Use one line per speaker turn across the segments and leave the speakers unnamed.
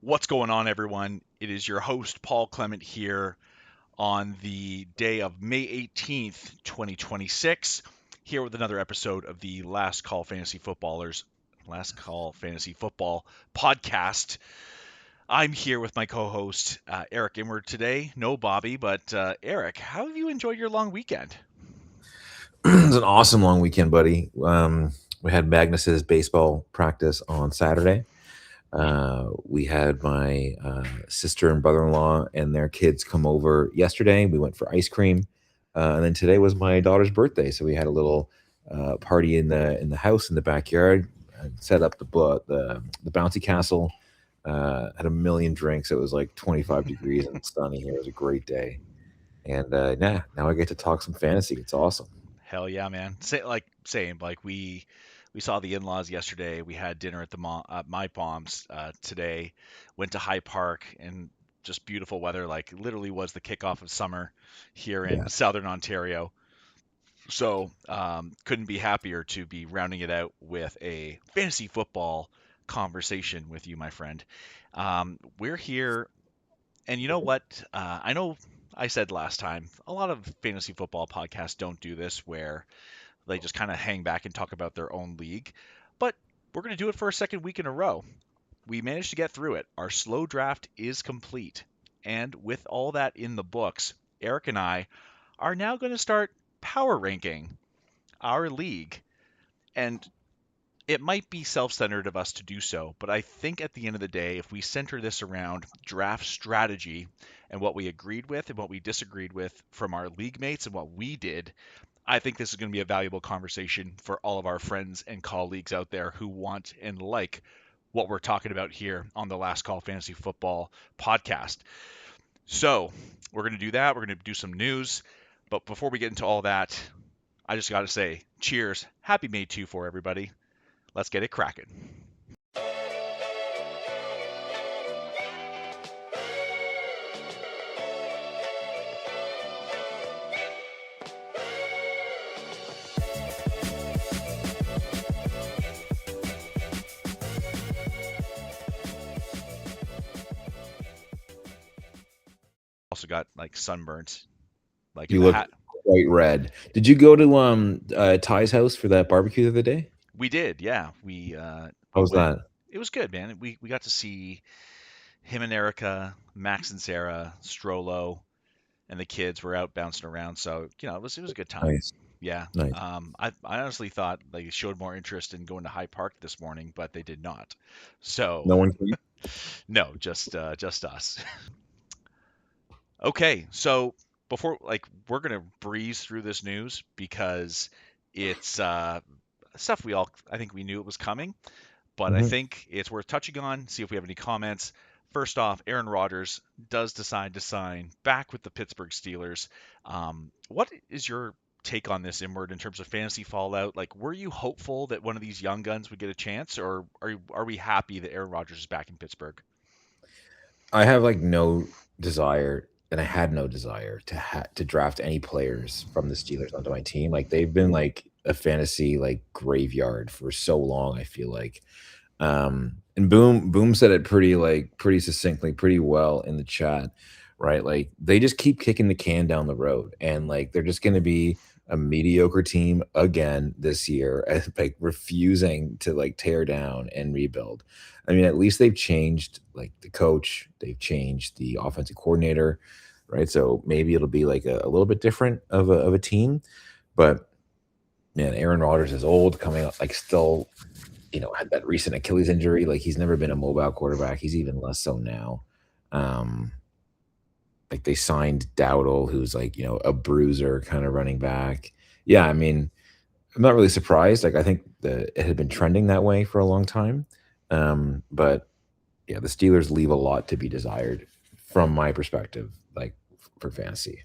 What's going on, everyone? It is your host, Paul Clement, here on the day of May 18th, 2026, here with another episode of the Last Call Fantasy Football podcast. I'm here with my co host, Eric Inward today. No Bobby, but Eric, how have you enjoyed your long weekend?
It was an awesome long weekend, buddy. We had Magnus's baseball practice on Saturday. We had my sister and brother-in-law and their kids come over yesterday. We went for ice cream, and then today was my daughter's birthday, so we had a little party in the house in the backyard. Set up the bouncy castle. Had a million drinks. It was like 25 degrees and sunny here. It was a great day, and now I get to talk some fantasy. It's awesome.
Hell yeah, man. Same. Like we saw the in-laws yesterday. We had dinner at my mom's today. Went to High Park and just beautiful weather. Like literally was the kickoff of summer here in
Yeah.
Southern Ontario. So couldn't be happier to be rounding it out with a fantasy football conversation with you, my friend. We're here, and you know what? I know I said last time a lot of fantasy football podcasts don't do this, where they just kind of hang back and talk about their own league. But we're going to do it for a second week in a row. We managed to get through it. Our slow draft is complete. And with all that in the books, Eric and I are now going to start power ranking our league. And it might be self centered of us to do so, but I think at the end of the day, if we center this around draft strategy and what we agreed with and what we disagreed with from our league mates and what we did, I think this is going to be a valuable conversation for all of our friends and colleagues out there who want and like what we're talking about here on the Last Call Fantasy Football podcast. So, we're going to do that. We're going to do some news. But before we get into all that, I just got to say, cheers. Happy May 2 for everybody. Let's get it cracking. Also got like sunburnt, like in
You
the
look
hat.
quite red. Did you go to Ty's house for that barbecue the other day?
We did, yeah. We
How was
went.
that?
It was good, man. We got to see him and Erica, Max and Sarah, Strollo, and the kids were out bouncing around. So it was a good time.
Nice,
Yeah.
nice.
I honestly thought they showed more interest in going to High Park this morning, but they did not. So
No one came?
no, just us. Okay, so before we're gonna breeze through this news because it's stuff we all I think we knew it was coming, but I
Mhm.
think it's worth touching on. See if we have any comments. First off, Aaron Rodgers does decide to sign back with the Pittsburgh Steelers. What is your take on this, Inward, in terms of fantasy fallout? Like, were you hopeful that one of these young guns would get a chance, or are we happy that Aaron Rodgers is back in Pittsburgh?
I have like no desire, and I had no desire to draft any players from the Steelers onto my team. Like they've been like a fantasy like graveyard for so long. I feel like, and Boom said it pretty succinctly, pretty well in the chat, right? Like they just keep kicking the can down the road, and like they're just going to be a mediocre team again this year, like refusing to like tear down and rebuild. I mean, at least they've changed like the coach, they've changed the offensive coordinator, right? So maybe it'll be like a little bit different of a team, but man, Aaron Rodgers is old, coming up like still had that recent Achilles injury. Like he's never been a mobile quarterback. He's even less so now. Um, like they signed Dowdle, who's like, a bruiser kind of running back. Yeah, I mean, I'm not really surprised. Like I think it had been trending that way for a long time. But yeah, the Steelers leave a lot to be desired from my perspective, like for fantasy.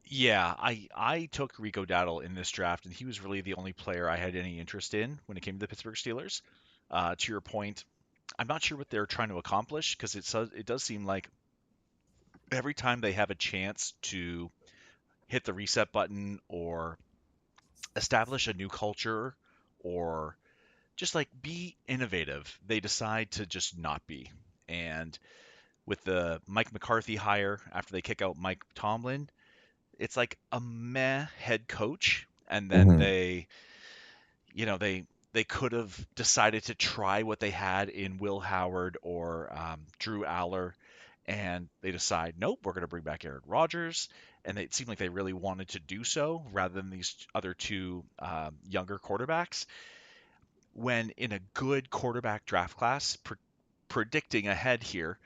Yeah, I took Rico Dowdle in this draft, and he was really the only player I had any interest in when it came to the Pittsburgh Steelers. To your point, I'm not sure what they're trying to accomplish because it does seem like every time they have a chance to hit the reset button or establish a new culture or just like be innovative, they decide to just not be. And with the Mike McCarthy hire after they kick out Mike Tomlin, it's like a meh head coach. And then
Mhm.
they could have decided to try what they had in Will Howard or Drew Aller, and they decide, nope, we're going to bring back Aaron Rodgers, and it seemed like they really wanted to do so rather than these other two younger quarterbacks. When in a good quarterback draft class, predicting ahead here,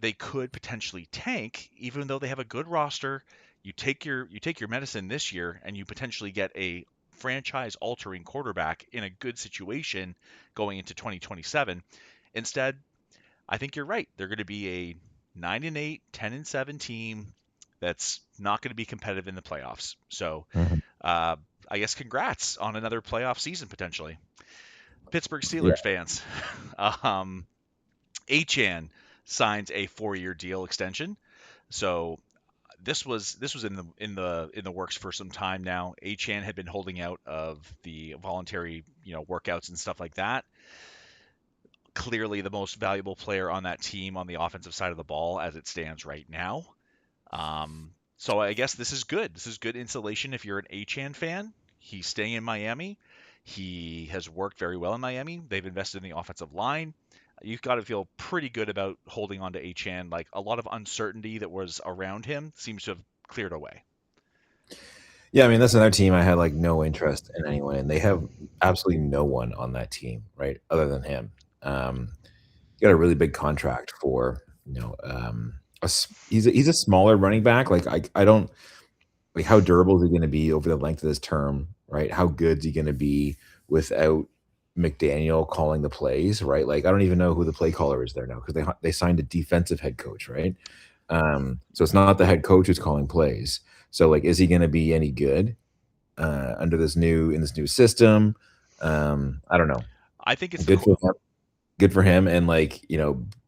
they could potentially tank, even though they have a good roster. You take your medicine this year, and you potentially get a franchise-altering quarterback in a good situation going into 2027. Instead, I think you're right. They're going to be a 9-8, 10-7 team that's not going to be competitive in the playoffs. So,
Mhm.
uh, I guess congrats on another playoff season potentially. Pittsburgh
Yeah.
Steelers fans. um, Achan signs a 4-year deal extension. So this was in the works for some time now. Achan had been holding out of the voluntary, workouts and stuff like that. Clearly the most valuable player on that team on the offensive side of the ball as it stands right now. So I guess this is good. This is good insulation if you're an Achan fan. He's staying in Miami. He has worked very well in Miami. They've invested in the offensive line. You've got to feel pretty good about holding on to Achan. Like a lot of uncertainty that was around him seems to have cleared away.
Yeah, I mean, that's another team I had, like, no interest in anyone, and they have absolutely no one on that team, right, other than him. He got a really big contract for, he's a smaller running back, like, I don't like, how durable is he gonna be over the length of this term, right? How good is he gonna be without McDaniel calling the plays, right? Like, I don't even know who the play caller is there now because they signed a defensive head coach, right? So it's not the head coach who's calling plays. So, like, is he gonna be any good, under this new system? I don't know.
I think it's the
Good for him. Good for him, and, like,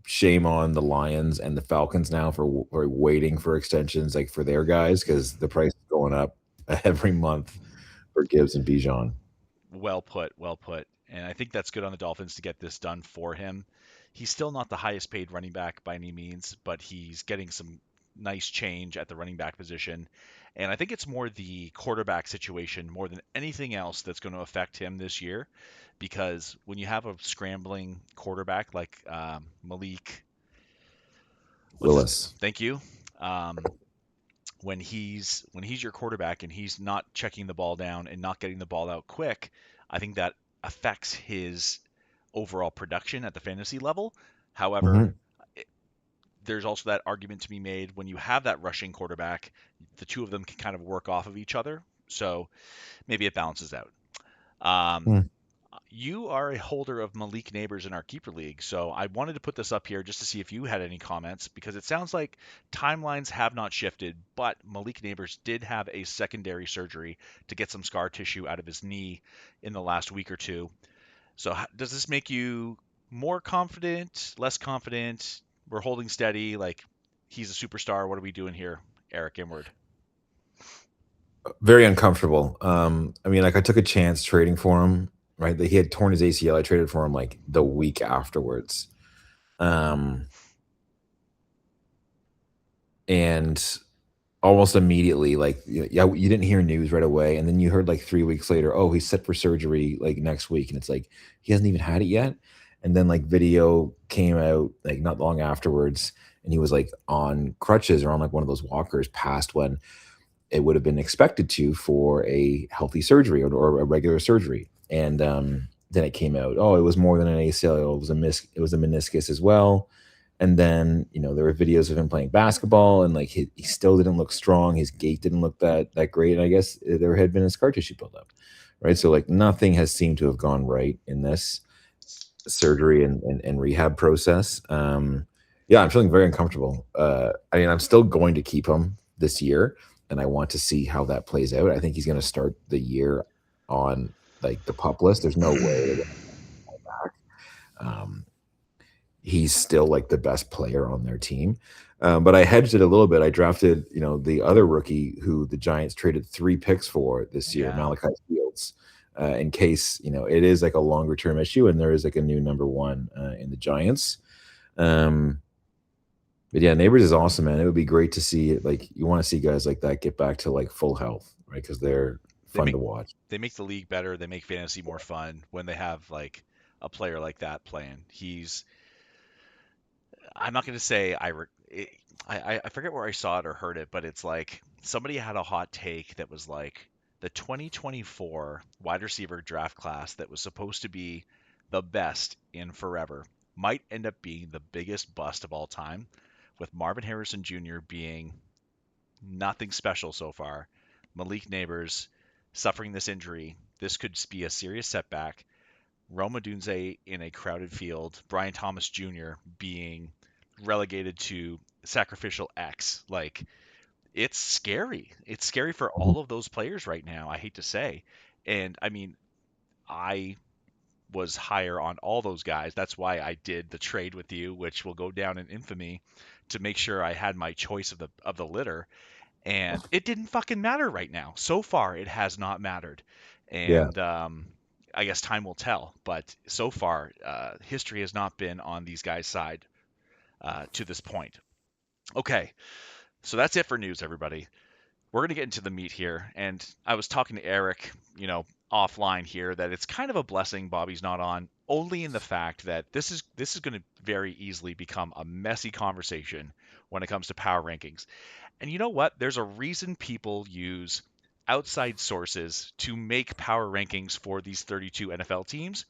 shame on the Lions and the Falcons now for waiting for extensions, like, for their guys because the price is going up every month for Gibbs and Bijan.
well put, well put. And I think that's good on the Dolphins to get this done for him. He's still not the highest paid running back by any means, but he's getting some nice change at the running back position. And I think it's more the quarterback situation more than anything else that's going to affect him this year. Because when you have a scrambling quarterback like Malik, what's his name?
Willis.
Thank you. Um, when he's your quarterback and he's not checking the ball down and not getting the ball out quick, I think that affects his overall production at the fantasy level. However,
Mhm.
there's also that argument to be made when you have that rushing quarterback, the two of them can kind of work off of each other. So maybe it balances out. Um,
Mm.
you are a holder of Malik Neighbors in our Keeper League, so I wanted to put this up here just to see if you had any comments because it sounds like timelines have not shifted, but Malik Neighbors did have a secondary surgery to get some scar tissue out of his knee in the last week or two. So does this make you more confident, less confident? We're holding steady, like he's a superstar. What are we doing here, Eric Inward?
Very uncomfortable. I mean, like, I took a chance trading for him, right? That he had torn his ACL. I traded for him, like, the week afterwards. Um, and almost immediately, like, yeah, you didn't hear news right away, and then you heard, like, 3 weeks later, "Oh, he's set for surgery, like, next week," and it's like, he hasn't even had it yet, and then, like, video came out, like, not long afterwards, and he was, like, on crutches or on, like, one of those walkers past when it would have been expected to for a healthy surgery or a regular surgery, and, then it came out, "Oh, it was more than an ACL, it was a meniscus as well." And then, there were videos of him playing basketball and, like, he still didn't look strong, his gait didn't look that great, and I guess there had been a scar tissue buildup, right? So, like, nothing has seemed to have gone right in this surgery and rehab process. Yeah, I'm feeling very uncomfortable. I mean, I'm still going to keep him this year, and I want to see how that plays out. I think he's gonna start the year on, like, the pup list. There's no way they're gonna back. Um, he's still, like, the best player on their team. But I hedged it a little bit. I drafted, the other rookie who the Giants traded 3 picks for this year,
Yeah.
Malachi Fields, in case, it is, like, a longer term issue and there is, like, a new number 1, in the Giants. Um, but yeah, Neighbors is awesome, man. It would be great to see it. Like, you want to see guys like that get back to like full health, right? Because they're
They
fun
make
to watch.
they make the league better. They make fantasy more fun when they have like a player like that playing. I'm not going to say I forget where I saw it or heard it, but it's like somebody had a hot take that was like the 2024 wide receiver draft class that was supposed to be the best in forever might end up being the biggest bust of all time, with Marvin Harrison Jr. being nothing special so far. Malik Neighbors suffering this injury. This could be a serious setback. Rome Odunze in a crowded field. Brian Thomas Jr. being relegated to sacrificial X. Like, it's scary. It's scary for
Mhm.
all of those players right now, I hate to say. And I mean, I was higher on all those guys. That's why I did the trade with you, which will go down in infamy, to make sure I had my choice of the litter, and it didn't fucking matter right now. So far, it has not mattered,
Yeah.
and I guess time will tell. But so far, history has not been on these guys' side to this point. Okay, so that's it for news, everybody. We're gonna get into the meat here, and I was talking to Eric, offline here, that it's kind of a blessing Bobby's not on, only in the fact that this is going to very easily become a messy conversation when it comes to power rankings. And you know what? There's a reason people use outside sources to make power rankings for these 32 NFL teams.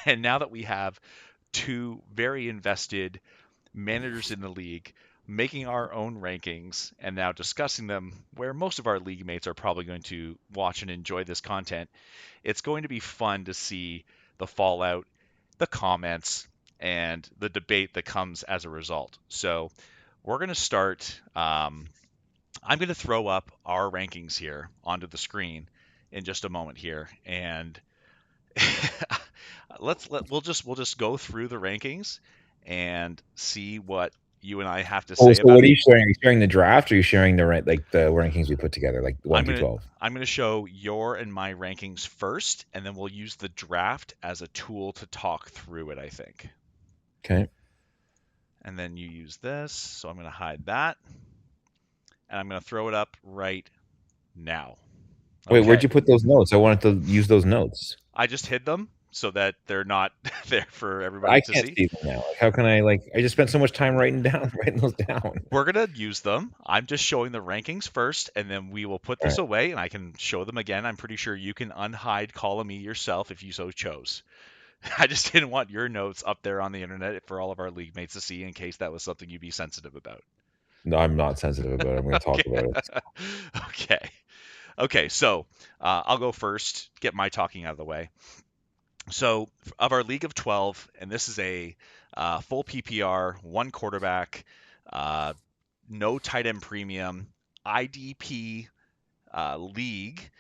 And now that we have two very invested managers in the league making our own rankings and now discussing them, where most of our league mates are probably going to watch and enjoy this content, it's going to be fun to see the fallout, the comments, and the debate that comes as a result. So we're going to start. I'm going to throw up our rankings here onto the screen in just a moment here, and we'll just go through the rankings and see what you and I have to
Oh,
say
so
about
what are
it.
you sharing? Are you sharing the draft, or are you sharing like the rankings we put together, like one
I'm
through
gonna
12?
I'm gonna show your and my rankings first, and then we'll use the draft as a tool to talk through it, I think.
Okay.
And then you use this, so I'm gonna hide that, and I'm gonna throw it up right now.
Wait, where'd
Okay.
you put those notes? I wanted to use those notes.
I just hid them so that they're not there for everybody
I
to
can't
see.
see them now. Like, how can I like? I just spent so much time writing down, writing those down.
We're gonna use them. I'm just showing the rankings first, and then we will put
All
this
right.
away, and I can show them again. I'm pretty sure you can unhide column E yourself if you so chose. I just didn't want your notes up there on the internet for all of our league mates to see in case that was something you'd be sensitive about.
No, I'm not sensitive about it. I'm going to talk
Okay.
about it.
Okay. Okay. So I'll go first, get my talking out of the way. So, of our league of 12, and this is a full PPR, one quarterback, uh, no tight end premium, IDP league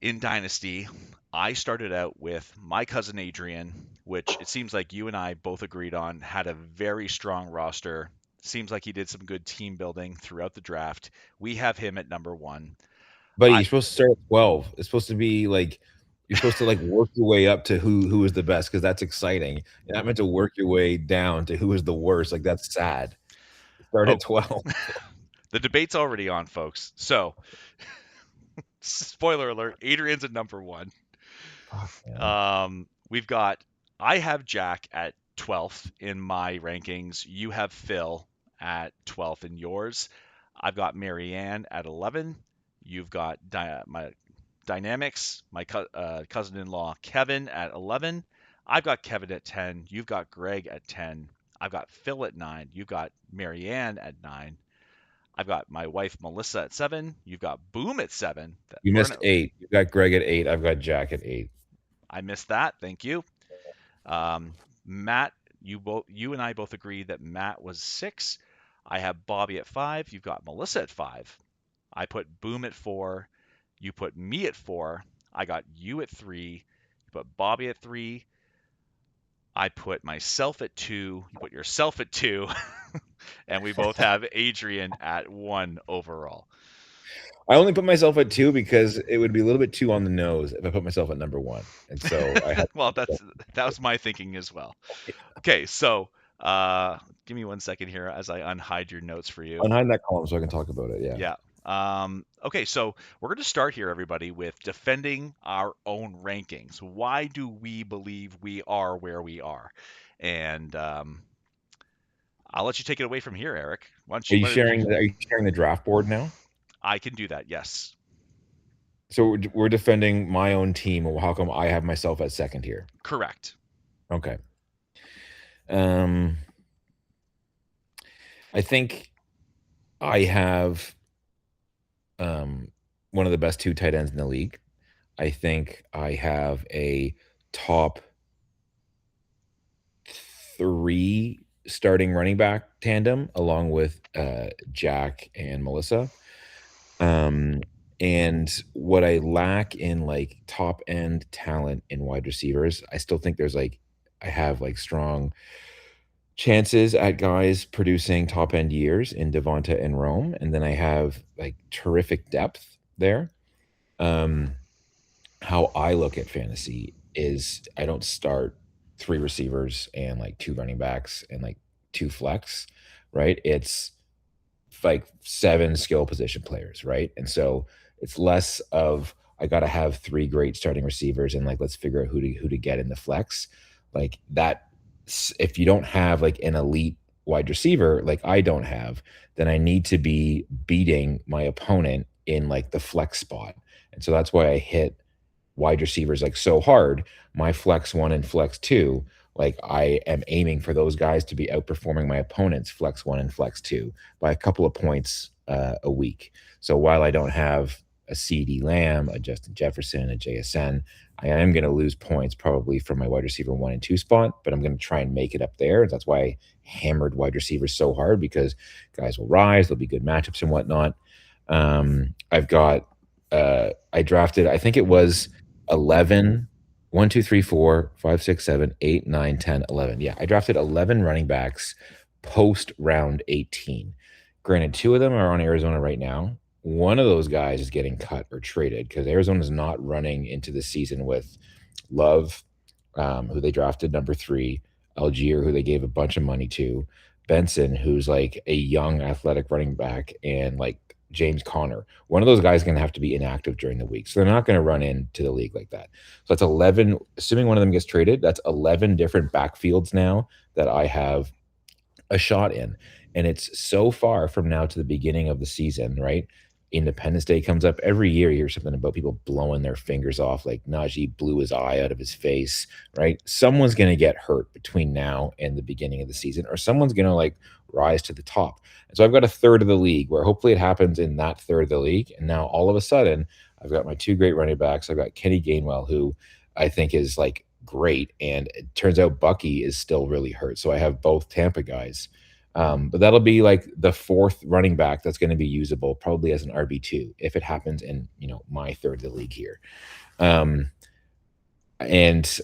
in Dynasty. I started out with my cousin Adrian, which it seems like you and I both agreed on had a very strong roster. Seems like he did some good team building throughout the draft. We have him at number one.
Buddy,
I
you're supposed to start at 12. It's supposed to be like you're supposed to like work your way up to who is the best because that's exciting. You're not meant to work your way down to who is the worst. Like that's sad. Start
oh,
at 12.
the debate's already on, folks. So, spoiler alert: Adrian's at number one.
Fuck, man.
We've got I have Jack at 12th in my rankings. You have Phil at 12th in yours. I've got Marianne at 11. You've got my Dynamics, my cousin-in-law Kevin at 11. I've got Kevin at 10. You've got Greg at 10. I've got Phil at 9. You've got Marianne at 9. I've got my wife Melissa at 7. You've got Boom at 7.
You
We're
missed
gonna
8. You got Greg at 8. I've got Jack at 8.
I missed that. Thank you. Matt, you and I both agree that Matt was 6. I have Bobby at 5. You've got Melissa at 5. I put Boom at 4. You put me at 4. I got you at 3. You put Bobby at 3. I put myself at 2. You put yourself at 2. And we both have Adrian at 1 overall.
I only put myself at 2 because it would be a little bit too on the nose if I put myself at number 1. And so I had
Well, that was my thinking as well. Okay, so Give me 1 second here as I unhide your notes for you.
Behind that column so I can talk about it. Yeah.
Yeah. Okay, so we're going to start here, everybody, with defending our own rankings. Why do we believe we are where we are? And I'll let you take it away from here, Eric. Why don't
Are
you?
you
Why don't you?
sharing? Are you sharing the draft board now?
I can do that. Yes,
So we're defending my own team. How come I have myself at second here?
correct.
Okay. Um, I think I have um one of the best two tight ends in the league. I think I have a top three starting running back tandem along with Jack and Melissa. Um, and what I lack in like top end talent in wide receivers, I still think there's like I have like strong chances at guys producing top end years in Devonta and Rome, and then I have like terrific depth there. Um, how I look at fantasy is I don't start three receivers and like two running backs and like two flex, right? It's like seven skill position players, right? And so it's less of I got to have three great starting receivers and like let's figure out who to get in the flex. Like that if you don't have like an elite wide receiver like I don't have, then I need to be beating my opponent in like the flex spot. And so that's why I hit wide receivers like so hard. My flex one and flex two, like I am aiming for those guys to be outperforming my opponent's flex one and flex two by a couple of points a week. So while I don't have a CD Lamb, a Justin Jefferson, a JSN, I am going to lose points probably from my wide receiver one and two spot, but I'm going to try and make it up there. That's why I hammered wide receivers so hard because guys will rise, there'll be good matchups and whatnot. I've got I drafted, I think it was 11, 1, 2, 3, 4, 5, 6, 7, 8, 9, 10, 11. Yeah, I drafted 11 running backs post round 18. Granted, two of them are on Arizona right now. One of those guys is getting cut or traded because Arizona's not running into the season with Love, who they drafted number three, Algier, who they gave a bunch of money to, Benson, who's like a young athletic running back, and like James Conner. One of those guys is going to have to be inactive during the week. So they're not going to run into the league like that. So that's 11, assuming one of them gets traded, that's 11 different backfields now that I have a shot in. And it's so far from now to the beginning of the season, right? Independence Day comes up every year. You hear something about people blowing their fingers off, like Najee blew his eye out of his face, right? Someone's going to get hurt between now and the beginning of the season, or someone's going to like rise to the top. And so I've got a third of the league where hopefully it happens in that third of the league. And now all of a sudden, I've got my two great running backs. I've got Kenny Gainwell, who I think is like great. And it turns out Bucky is still really hurt. So I have both Tampa guys. But that'll be like the fourth running back that's going to be usable, probably as an RB2 if it happens in my third of the league here. Um, and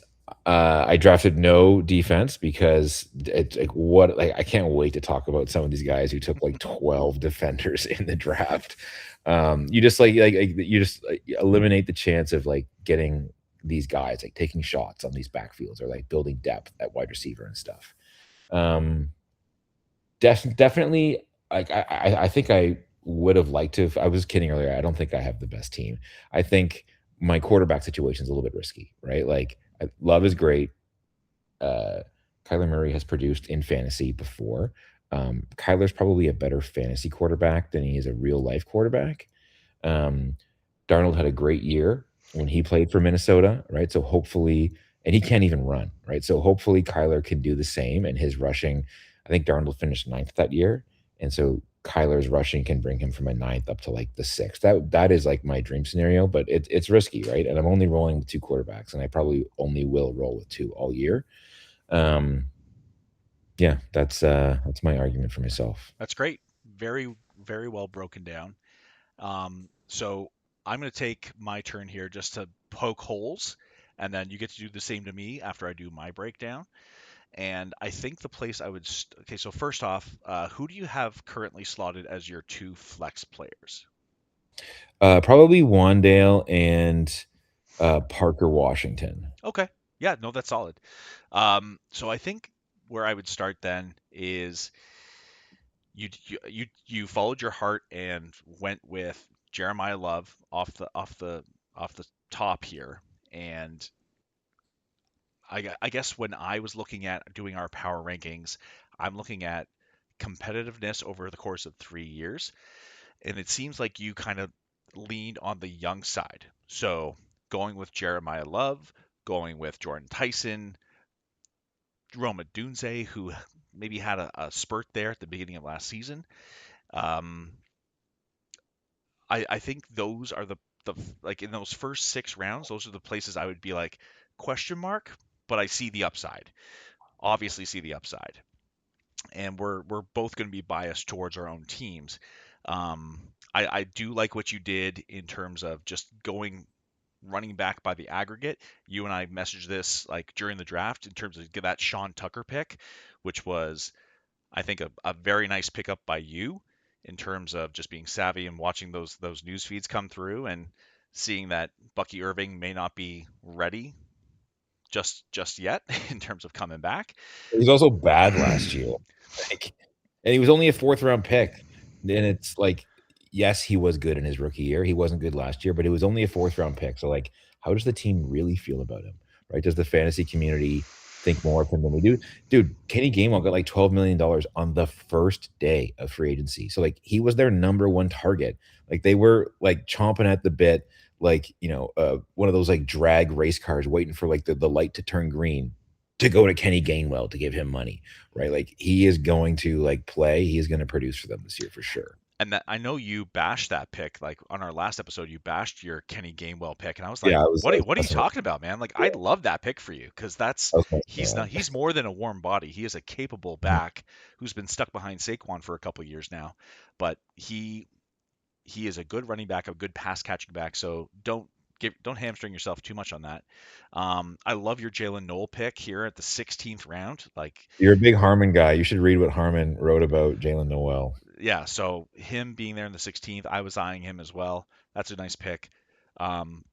I drafted no defense because it's like what like I can't wait to talk about some of these guys who took like 12 defenders in the draft. You just you just eliminate the chance of like getting these guys like taking shots on these backfields or like building depth at wide receiver and stuff. Um, definitely, like I think I would have liked to. I was kidding earlier. I don't think I have the best team. I think my quarterback situation is a little bit risky, right? Like Love is great. Uh, Kyler Murray has produced in fantasy before. Kyler's probably a better fantasy quarterback than he is a real life quarterback. Um, Darnold had a great year when he played for Minnesota, right? So hopefully, and he can't even run, right? So hopefully Kyler can do the same and his rushing. I think Darnold finished ninth that year. And so Kyler's rushing can bring him from a ninth up to like the sixth. That is like my dream scenario, but it's risky, right? And I'm only rolling with two quarterbacks, and I probably only will roll with two all year. Um, yeah, that's my argument for myself.
That's great. Very, very well broken down. So I'm going to take my turn here just to poke holes, and then you get to do the same to me after I do my breakdown. And I think the place I would. Okay, so first off, who do you have currently slotted as your two flex players?
Probably Wandale and Parker Washington.
Okay. Yeah, no, that's solid. So I think where I would start then is you followed your heart and went with Jeremiah Love off the top here. And I guess when I was looking at doing our power rankings, I'm looking at competitiveness over the course of 3 years, and it seems like you kind of leaned on the young side. So going with Jeremiah Love, going with Jordan Tyson, Roma Dunze, who maybe had a spurt there at the beginning of last season. Um, I think those are the like in those first 6 rounds, those are the places I would be like question mark, but I see the upside. Obviously, see the upside, and we're both going to be biased towards our own teams. I do like what you did in terms of just going running back by the aggregate. You and I messaged this like during the draft in terms of that Sean Tucker pick, which was I think a very nice pickup by you in terms of just being savvy and watching those news feeds come through and seeing that Bucky Irving may not be ready just yet in terms of coming back.
He's also bad last year. Like, and he was only a fourth round pick. And it's like, yes, he was good in his rookie year. He wasn't good last year, but it was only a fourth round pick. So, like, how does the team really feel about him? Right? Does the fantasy community think more of him than we do? Dude, Kenny Gainwell got like $12 million on the first day of free agency. So, like, he was their number one target. Like, they were like chomping at the bit, like, one of those like drag race cars waiting for like the light to turn green to go to Kenny Gainwell to give him money, right? Like he is going to like play. He is going to produce for them this year for sure.
And that I know you bashed that pick, like on our last episode, you bashed your Kenny Gainwell pick, and I was like,
Yeah, I was
what are you
messing with.
talking about, man? Like I
Yeah,
love that pick for you because that's
I was messing
he's not
around.
he's more than a warm body. He is a capable back who's been stuck behind Saquon for a couple years now, but he is a good running back, a good pass catching back. So don't hamstring yourself too much on that. I love your Jalen Noel pick here at the 16th round. Like,
You're a big Harmon guy. You should read what Harmon wrote about Jalen Noel.
yeah, so him being there in the 16th, I was eyeing him as well. That's a nice pick. Um,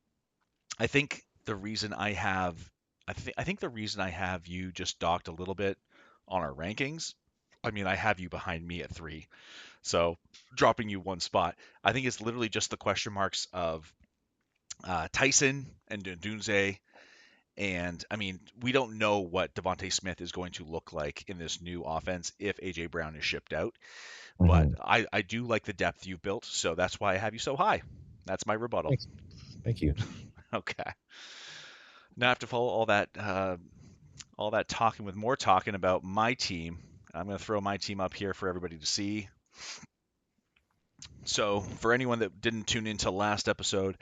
I think the reason I have, I think the reason I have you just docked a little bit on our rankings. I mean, I have you behind me at 3, so dropping you one spot. I think it's literally just the question marks of Tyson and Dunze. And I mean, we don't know what Devontae Smith is going to look like in this new offense if AJ Brown is shipped out. But
Mhm.
I do like the depth you've built, so that's why I have you so high. That's my rebuttal.
Thanks. Thank you.
Okay. Now I have to follow all that talking with more talking about my team. I'm going to throw my team up here for everybody to see. So, for anyone that didn't tune into last episode,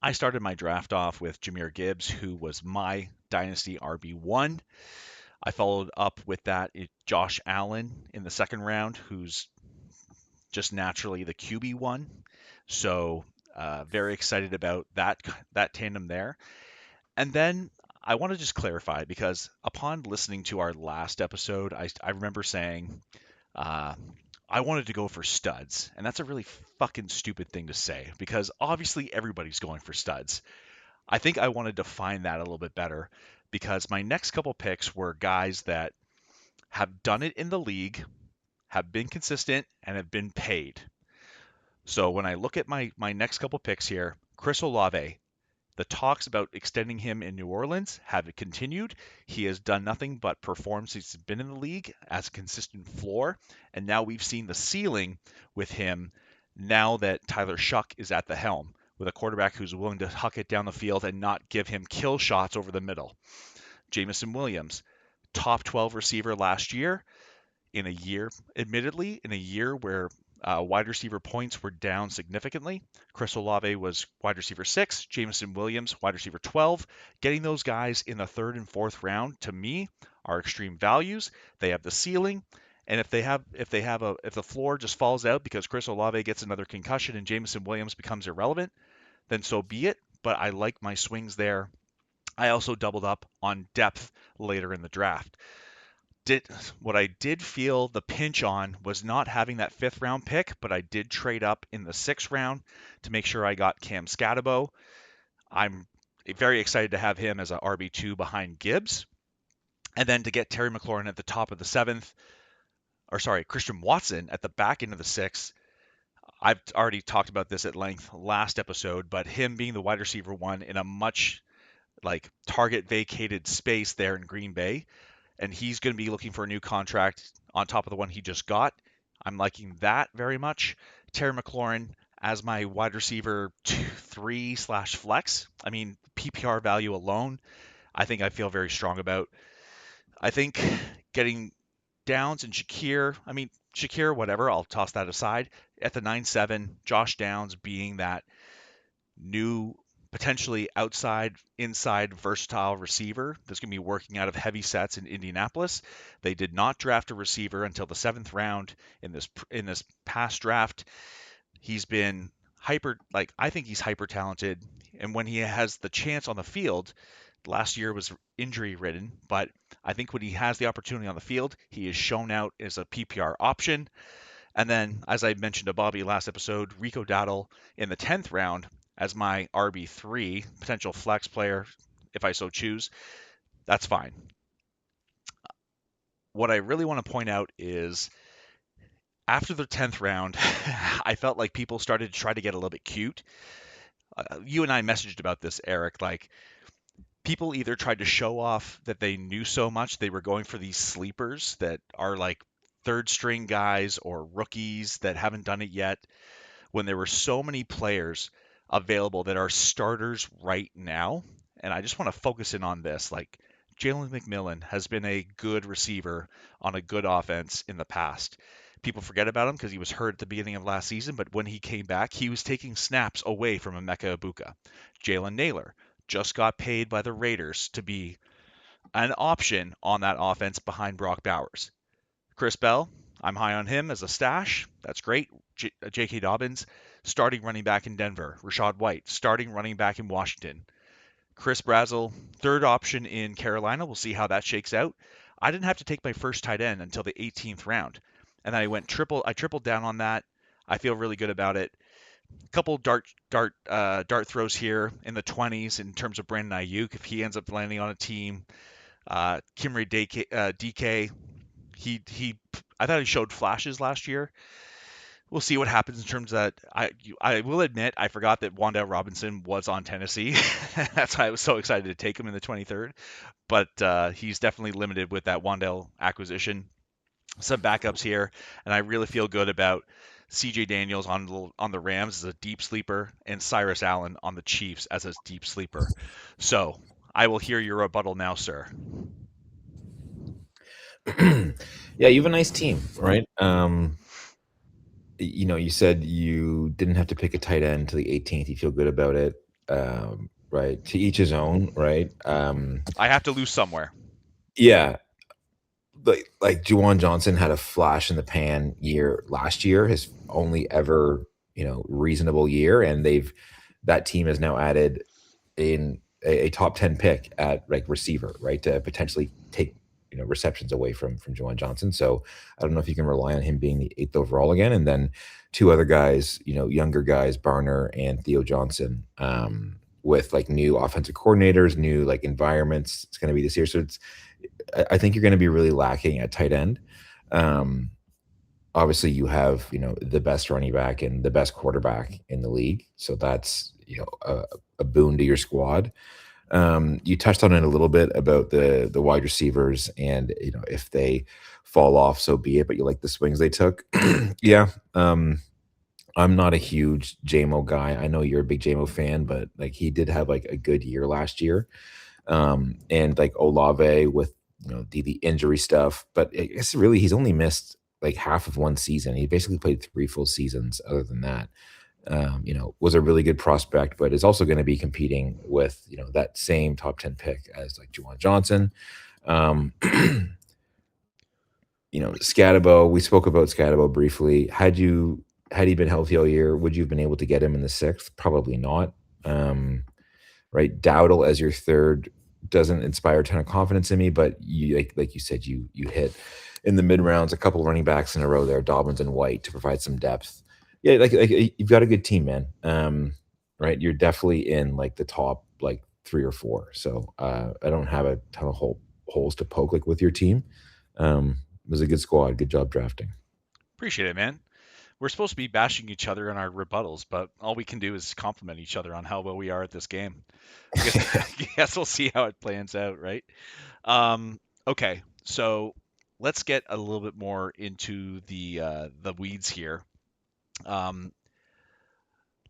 I started my draft off with Jahmyr Gibbs, who was my Dynasty RB1. I followed up with that Josh Allen in the second round, who's just naturally the QB1. So, very excited about that tandem there. And then I want to just clarify because upon listening to our last episode, I remember saying uh, I wanted to go for studs, and that's a really fucking stupid thing to say because obviously everybody's going for studs. I think I want to define that a little bit better because my next couple picks were guys that have done it in the league, have been consistent, and have been paid. So when I look at my next couple picks here, Chris Olave, the talks about extending him in New Orleans have continued. He has done nothing but perform since he's been in the league as a consistent floor, and now we've seen the ceiling with him now that Tyler Shuck is at the helm with a quarterback who's willing to huck it down the field and not give him kill shots over the middle. Jamison Williams, top 12 receiver last year, in a year, admittedly, in a year where wide receiver points were down significantly. Chris Olave was wide receiver 6, Jameson Williams wide receiver 12. Getting those guys in the third and fourth round to me are extreme values. They have the ceiling, and if the floor just falls out because Chris Olave gets another concussion and Jameson Williams becomes irrelevant, then so be it. But I like my swings there. I also doubled up on depth later in the draft. did What I did feel the pinch on was not having that fifth round pick, but I did trade up in the sixth round to make sure I got Cam Scatabo. I'm very excited to have him as a RB2 behind Gibbs. And then to get Terry McLaurin at the top of the seventh, or sorry, Christian Watson at the back end of the sixth. I've already talked about this at length last episode, but him being the wide receiver one in a much like target vacated space there in Green Bay, and he's going to be looking for a new contract on top of the one he just got. I'm liking that very much. Terry McLaurin as my wide receiver 3 slash flex. I mean, PPR value alone, I think I feel very strong about. I think getting Downs and Shakir, I mean, Shakir, whatever, I'll toss that aside. At the 9-7, Josh Downs being that new, potentially outside, inside, versatile receiver that's going to be working out of heavy sets in Indianapolis. They did not draft a receiver until the seventh round in this past draft. He's been hyper, like I think he's hyper talented, and when he has the chance on the field, last year was injury ridden, but I think when he has the opportunity on the field, he is shown out as a PPR option. And then, as I mentioned to Bobby last episode, Rico Dowdle in the 10th round as my RB3, potential flex player, if I so choose. That's fine. What I really want to point out is after the 10th round, I felt like people started to try to get a little bit cute. You and I messaged about this, Eric. Like, people either tried to show off that they knew so much they were going for these sleepers that are like third string guys or rookies that haven't done it yet, when there were so many players available that are starters right now. And I just want to focus in on this. Like, Jalen McMillan has been a good receiver on a good offense in the past. People forget about him because he was hurt at the beginning of last season, but when he came back, he was taking snaps away from Emeka Ibuka. Jalen Naylor just got paid by the Raiders to be an option on that offense behind Brock Bowers. Chris Bell, I'm high on him as a stash. That's great. J.K. Dobbins, starting running back in Denver. Rashad White, starting running back in Washington. Chris Brazel, third option in Carolina. We'll see how that shakes out. I didn't have to take my first tight end until the 18th round, and I went triple. I tripled down on that. I feel really good about it. A couple dart throws here in the 20s in terms of Brandon Ayuk if he ends up landing on a team. Kimry DK, he I thought he showed flashes last year. We'll see what happens in terms of that. I will admit I forgot that Wandale Robinson was on Tennessee. That's why I was so excited to take him in the 23rd. But he's definitely limited with that Wandale acquisition. Some backups here, and I really feel good about C.J. Daniels on the Rams as a deep sleeper, and Cyrus Allen on the Chiefs as a deep sleeper. So I will hear your rebuttal now, sir.
Yeah, you have a nice team, right? You said you didn't have to pick a tight end to the 18th. You feel good about it, right? To each his own, right?
I have to lose somewhere.
Yeah, like Juwan Johnson had a flash in the pan year last year, his only ever reasonable year, and that team has now added in a top 10 pick at like receiver, right, to potentially take receptions away from Juwan Johnson. So I don't know if you can rely on him being the eighth overall again, and then two other guys, younger guys, Barner and Theo Johnson. With like new offensive coordinators, new like environments, it's going to be this year. So I think you're going to be really lacking at tight end. Um, Obviously, you have the best running back and the best quarterback in the league, so that's a boon to your squad. You touched on it a little bit about the wide receivers, and if they fall off, so be it. But you like the swings they took, yeah. I'm not a huge JMO guy. I know you're a big JMO fan, but like he did have like a good year last year. And like Olave with the injury stuff, but I guess really he's only missed like half of one season. He basically played 3 full seasons. Other than that, was a really good prospect, but is also going to be competing with that same top 10 pick as like Juwan Johnson. Um, Scatabo. We spoke about Scatabo briefly. Had he been healthy all year, would you have been able to get him in the sixth? Probably not. Right? Dowdle as your third doesn't inspire a ton of confidence in me, but you like you said, you hit in the mid rounds a couple running backs in a row there, Dobbins and White, to provide some depth. Yeah, like you've got a good team, man. Right? You're definitely in like the top like 3 or 4. So I don't have a ton of hope holes to poke like with your team. It was a good squad. Good job drafting.
Appreciate it, man. We're supposed to be bashing each other in our rebuttals, but all we can do is compliment each other on how well we are at this game. I guess I guess we'll see how it plans out, right? Okay, so let's get a little bit more into the weeds here. Um,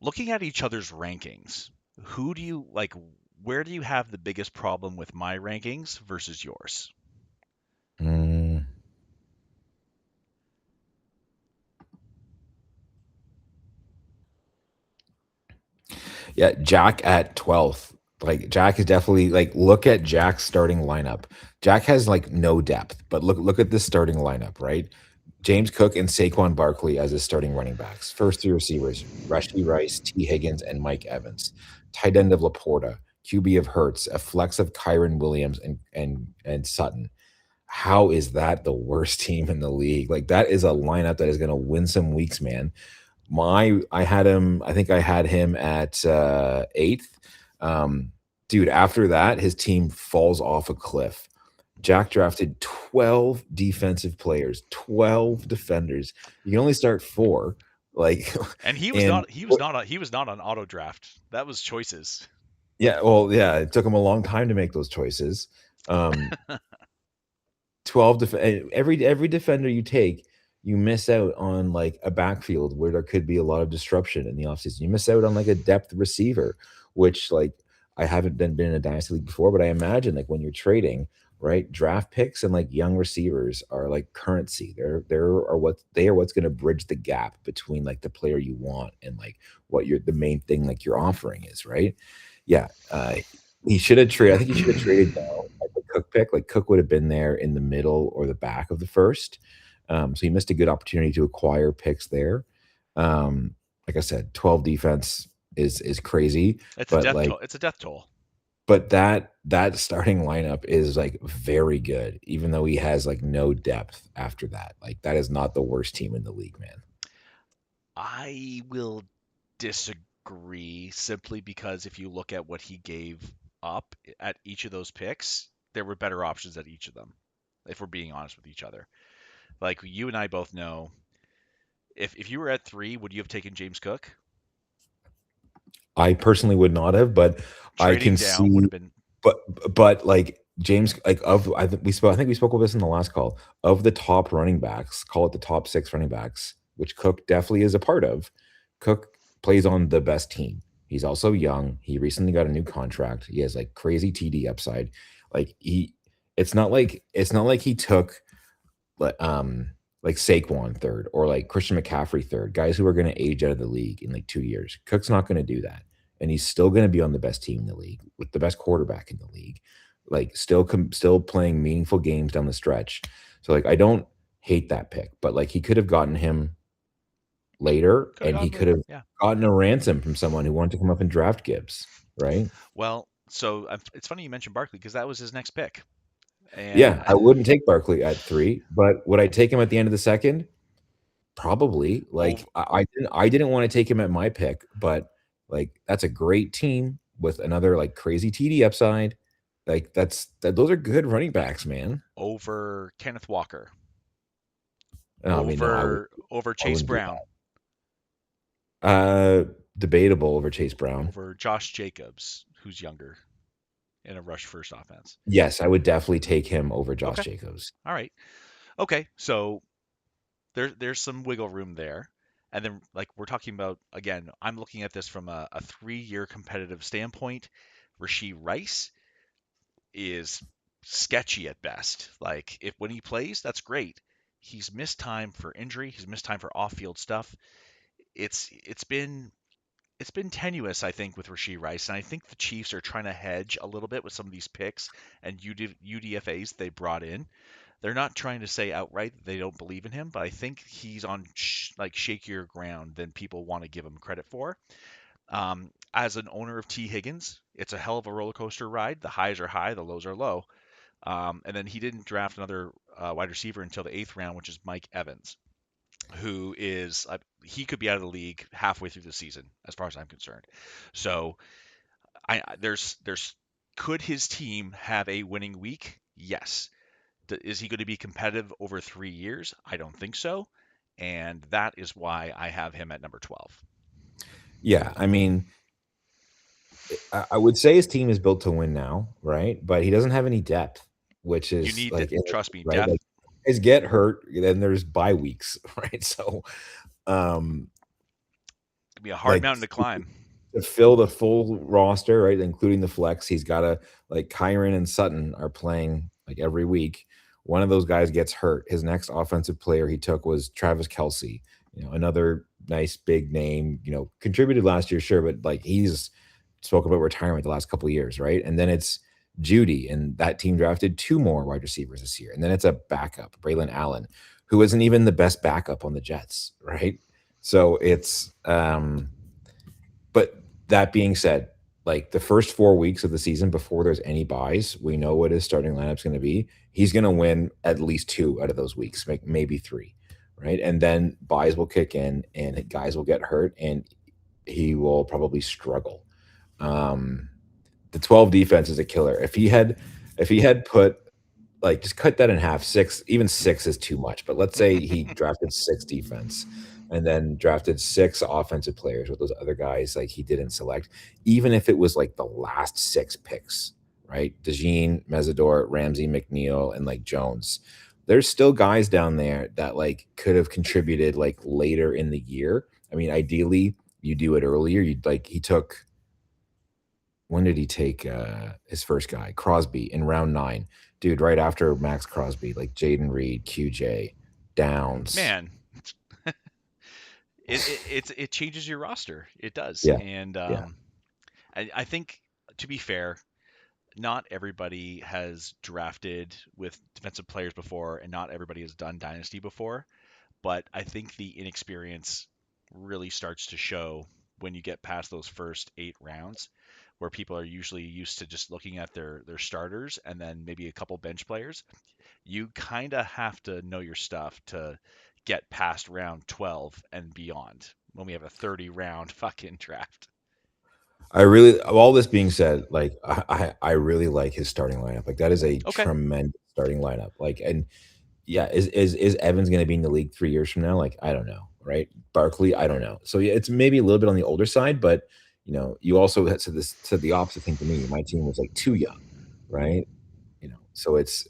Looking at each other's rankings, who do you like? Where do you have the biggest problem with my rankings versus yours?
Mm. Yeah, Jack at 12th. Like Jack is definitely like look at Jack's starting lineup. Jack has like no depth, but look at this starting lineup, right? James Cook and Saquon Barkley as his starting running backs. First three receivers, Rashee Rice, T. Higgins, and Mike Evans. Tight end of Laporta, QB of Hertz, a flex of Kyron Williams and Sutton. How is that the worst team in the league? Like that is a lineup that is going to win some weeks, man. I think I had him at 8th. Dude, after that, his team falls off a cliff. Jack drafted 12 defensive players, 12 defenders. You can only start 4. Like,
And he was
and
not he was not he was not on auto draft. That was choices.
yeah, well, yeah, it took him a long time to make those choices. Um, 12 every defender you take, you miss out on like a backfield where there could be a lot of disruption in the offseason. You miss out on like a depth receiver, which like I haven't been in a dynasty league before, but I imagine like when you're trading, right, draft picks and like young receivers are like currency. They are what's going to bridge the gap between like the player you want and like what you're the main thing like your offering is, right? Yeah, he should have traded. I think he should have traded down at the Cook pick. Like Cook would have been there in the middle or the back of the first. So he missed a good opportunity to acquire picks there. Like I said, 12 defense is crazy,
It's a
but
death
like
toll. It's a death toll.
that starting lineup is like very good, even though he has like no depth after that. Like that is not the worst team in the league, man.
I will disagree simply because if you look at what he gave up at each of those picks, there were better options at each of them. If we're being honest with each other, like you and I both know, if you were at 3, would you have taken James Cook?
I personally would not have, but I
Trading
can
down would
see
have been
but like James like of I think we spoke about this in the last call. Of the top running backs, call it the top 6 running backs, which Cook definitely is a part of. Cook plays on the best team. He's also young. He recently got a new contract. He has like crazy TD upside. Like he it's not like he took like like Saquon third or like Christian McCaffrey third, guys who are going to age out of the league in like 2 years. Cook's not going to do that, and he's still going to be on the best team in the league with the best quarterback in the league, like still playing meaningful games down the stretch. So like I don't hate that pick, but like he could have gotten him later,
could have
and he
gone
could
later.
have
Yeah.
gotten a ransom from someone who wanted to come up and draft Gibbs, right?
Well, so it's funny you mentioned Barkley because that was his next pick, and
Yeah, I wouldn't take Barkley at 3, but would I take him at the end of the second? Probably,
over
like, I didn't wanna take him at my pick, but, like, that's a great team with another, like, crazy TD upside. Like, those are good running backs, man.
over Kenneth Walker,
No, I mean, no,
over
I
Chase
wouldn't do
Brown,
that. Debatable over Chase Brown.
over Josh Jacobs, who's younger in a rush first offense.
Yes, I would definitely take him over Josh
Okay.
Jacobs.
All right. Okay. So there's some wiggle room there. And then like we're talking about again, I'm looking at this from a 3-year competitive standpoint. Rasheed Rice is sketchy at best. Like if when he plays, that's great. He's missed time for injury. He's missed time for off-field stuff. It's been it's been tenuous, I think, with Rasheed Rice, and I think the Chiefs are trying to hedge a little bit with some of these picks and UDFA's they brought in. They're not trying to say outright that they don't believe in him, but I think he's on like shakier ground than people want to give him credit for. As an owner of T. Higgins, it's a hell of a roller coaster ride. The highs are high, the lows are low. And then he didn't draft another wide receiver until the 8th round, which is Mike Evans, who is he could be out of the league halfway through the season, as far as I'm concerned. So there's could his team have a winning week? Yes. Is he going to be competitive over 3 years? I don't think so. And that is why I have him at number 12.
Yeah, I mean, I would say his team is built to win now, right? But he doesn't have any depth, which
You
is
need,
like,
trust me,
right?
depth.
Like, guys get hurt, then there's bye weeks, right? So, um,
Could be a hard
like
mountain to climb.
to fill the full roster, right, including the flex, he's gotta like Kyron and Sutton are playing like every week. One of those guys gets hurt. His next offensive player he took was Travis Kelsey, another nice big name, contributed last year, sure, but like he's spoke about retirement the last couple of years, right? And then it's Judy, and that team drafted two more wide receivers this year. And then it's a backup, Braylon Allen, who isn't even the best backup on the Jets, right? So but that being said, like the first 4 weeks of the season before there's any buys, we know what his starting lineup's gonna be. He's gonna win at least 2 out of those weeks, maybe 3, right? And then buys will kick in and guys will get hurt and he will probably struggle. Um, the 12 defense is a killer. If he had put like just cut that in half. Six, even six is too much. But let's say he drafted six defense and then drafted six offensive players with those other guys like he didn't select, even if it was like the last six picks, right? DeJean, Mesidor, Ramsey, McNeil, and like Jones. There's still guys down there that like could have contributed like later in the year. I mean, ideally, you do it earlier. You'd like he took when did he take his first guy? Crosby in round 9. Dude, right after Max Crosby, like Jaden Reed, QJ, Downs.
Man, it changes your roster. It does.
Yeah.
And
Yeah.
I think, to be fair, not everybody has drafted with defensive players before, and not everybody has done Dynasty before. But I think the inexperience really starts to show when you get past those first 8 rounds, where people are usually used to just looking at their starters and then maybe a couple bench players. You kind of have to know your stuff to get past round 12 and beyond when we have a 30 round fucking draft.
All this being said, like I really like his starting lineup. Like that is a
Okay.
tremendous starting lineup. Like and yeah, is Evans going to be in the league 3 years from now? Like I don't know, right? Barkley, I don't know. So yeah, it's maybe a little bit on the older side, but you also had said the opposite thing to me. My team was like too young, right? So it's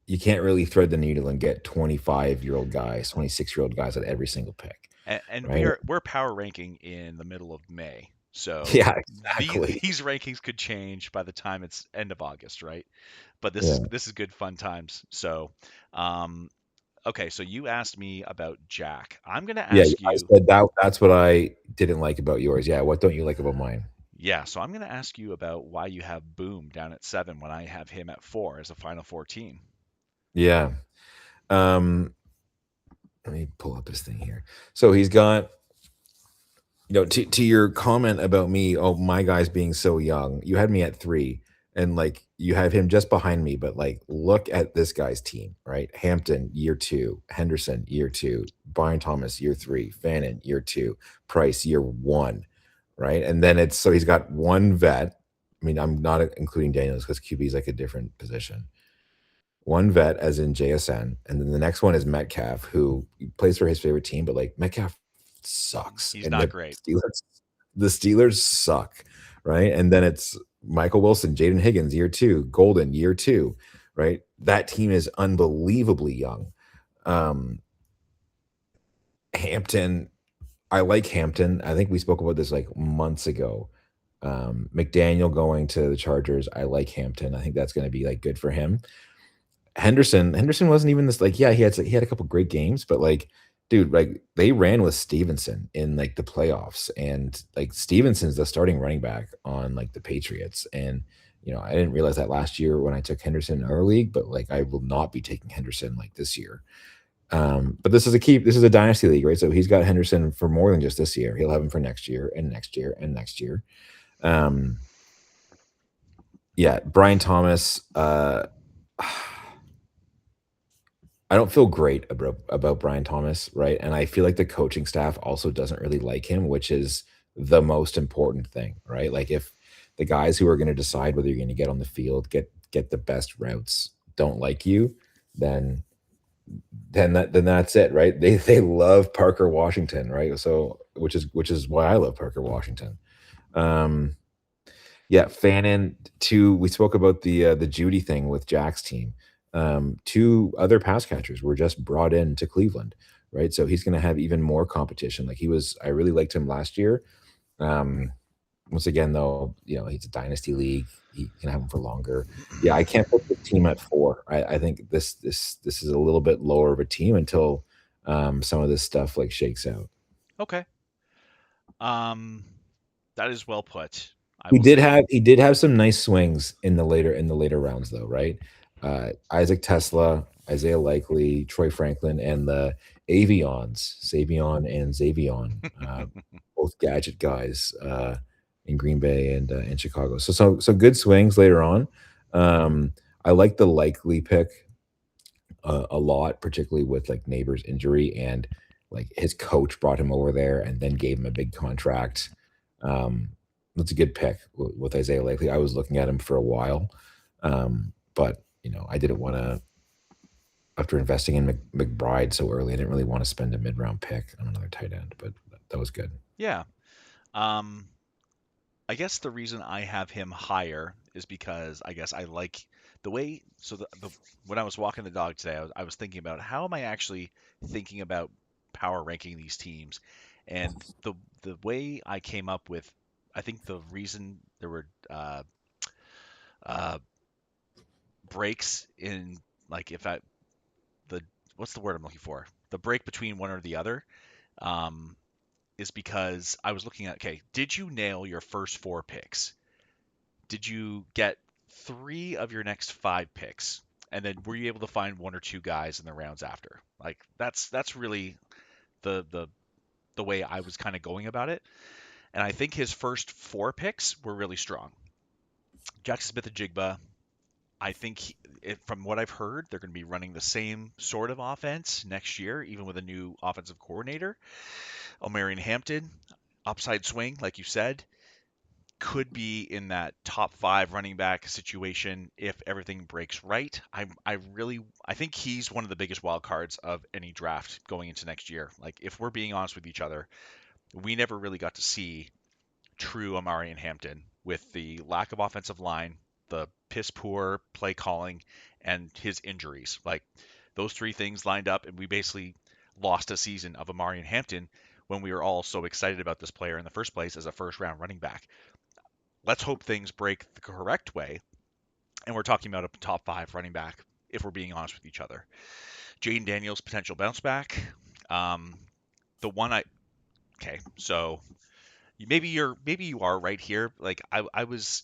you can't really thread the needle and get 25-year-old guys, 26-year-old guys at every single pick,
And
right?
we're power ranking in the middle of May. So
Yeah,
these
exactly.
these rankings could change by the time it's end of August, right? But this is
Yeah.
this is good fun times. So um okay, so you asked me about Jack. I'm going to
Yeah,
ask
I
you,
said that's what I didn't like about yours. Yeah, what don't you like about mine?
yeah, so I'm going to ask you about why you have Boom down at 7 when I have him at 4 as a final 14.
Yeah. Um, let me pull up his thing here. So he's got to your comment about me, oh, my guy's being so young, you had me at 3, and, like, you have him just behind me, but, like, look at this guy's team, right? Hampton, year 2, Henderson, year 2, Brian Thomas, year 3, Fannin, year 2, Price, year 1, right? And then it's so he's got 1 vet. I mean, I'm not including Daniels because QB is, like, a different position. 1 vet as in JSN, and then the next one is Metcalf, who plays for his favorite team, but, like, Metcalf sucks,
He's
and
not great.
The Steelers suck, right? And then it's Michael Wilson, Jaden Higgins, year 2, Golden, year 2, right? That team is unbelievably young. Um, Hampton, I like Hampton. I think we spoke about this, like, months ago. McDaniel going to the Chargers, I like Hampton. I think that's gonna be, like, good for him. Henderson wasn't even this like, yeah, he had a couple great games, but like, dude, like they ran with Stevenson in like the playoffs, and like Stevenson's the starting running back on like the Patriots. And I didn't realize that last year when I took Henderson in our league, but like I will not be taking Henderson like this year. But this is a dynasty league, right? So he's got Henderson for more than just this year. He'll have him for next year and next year and next year. Um, yeah, Brian Thomas, I don't feel great about Brian Thomas, right? And I feel like the coaching staff also doesn't really like him, which is the most important thing, right? Like if the guys who are going to decide whether you're going to get on the field get the best routes don't like you, then then that's it, right? They love Parker Washington, right? So which is why I love Parker Washington. Um, yeah, Fannin. Two. We spoke about the Judy thing with Jack's team. Two other pass catchers were just brought in to Cleveland, right? So he's going to have even more competition. Like he was, I really liked him last year. Um, Once again, though, he's a dynasty league. He can have him for longer. Yeah, I can't put this team at 4. I think this is a little bit lower of a team until some of this stuff like shakes out.
Okay. Um, that is well put. I
He
will
did
say,
have he did have some nice swings in the later rounds though, right? Isaac Tesla, Isaiah Likely, Troy Franklin, and the Avions, Savion and Xavion, both gadget guys in Green Bay and Chicago. So good swings later on. I like the Likely pick a lot, particularly with like Neighbor's injury and like his coach brought him over there and then gave him a big contract. Um, that's a good pick with Isaiah Likely. I was looking at him for a while, but I didn't want to after investing in McBride so early. I didn't really want to spend a mid-round pick on another tight end, but that was good.
yeah. Um, I guess the reason I have him higher is because I guess I like the way. So the when I was walking the dog today, I was thinking about how am I actually thinking about power ranking these teams, and the way I came up with, I think the reason there were uh, breaks in like if I the what's the word I'm looking for, the break between one or the other, um, is because I was looking at, okay, did you nail your first 4 picks? Did you get 3 of your next 5 picks? And then were you able to find 1 or 2 guys in the rounds after? Like that's really the the way I was kind of going about it. And I think his first 4 picks were really strong. Jackson Smith and Jigba. I think from what I've heard, they're going to be running the same sort of offense next year, even with a new offensive coordinator. Omarion Hampton, upside swing, like you said, could be in that top 5 running back situation if everything breaks right. I think he's one of the biggest wild cards of any draft going into next year. Like if we're being honest with each other, we never really got to see true Amari and Hampton with the lack of offensive line, the piss poor play calling, and his injuries. Like those 3 things lined up, and we basically lost a season of Amari and Hampton when we were all so excited about this player in the first place as a first round running back. Let's hope things break the correct way, and we're talking about a top 5 running back if we're being honest with each other. Jaden Daniels potential bounce back. Um, the one I okay, so maybe you are right here. Like I was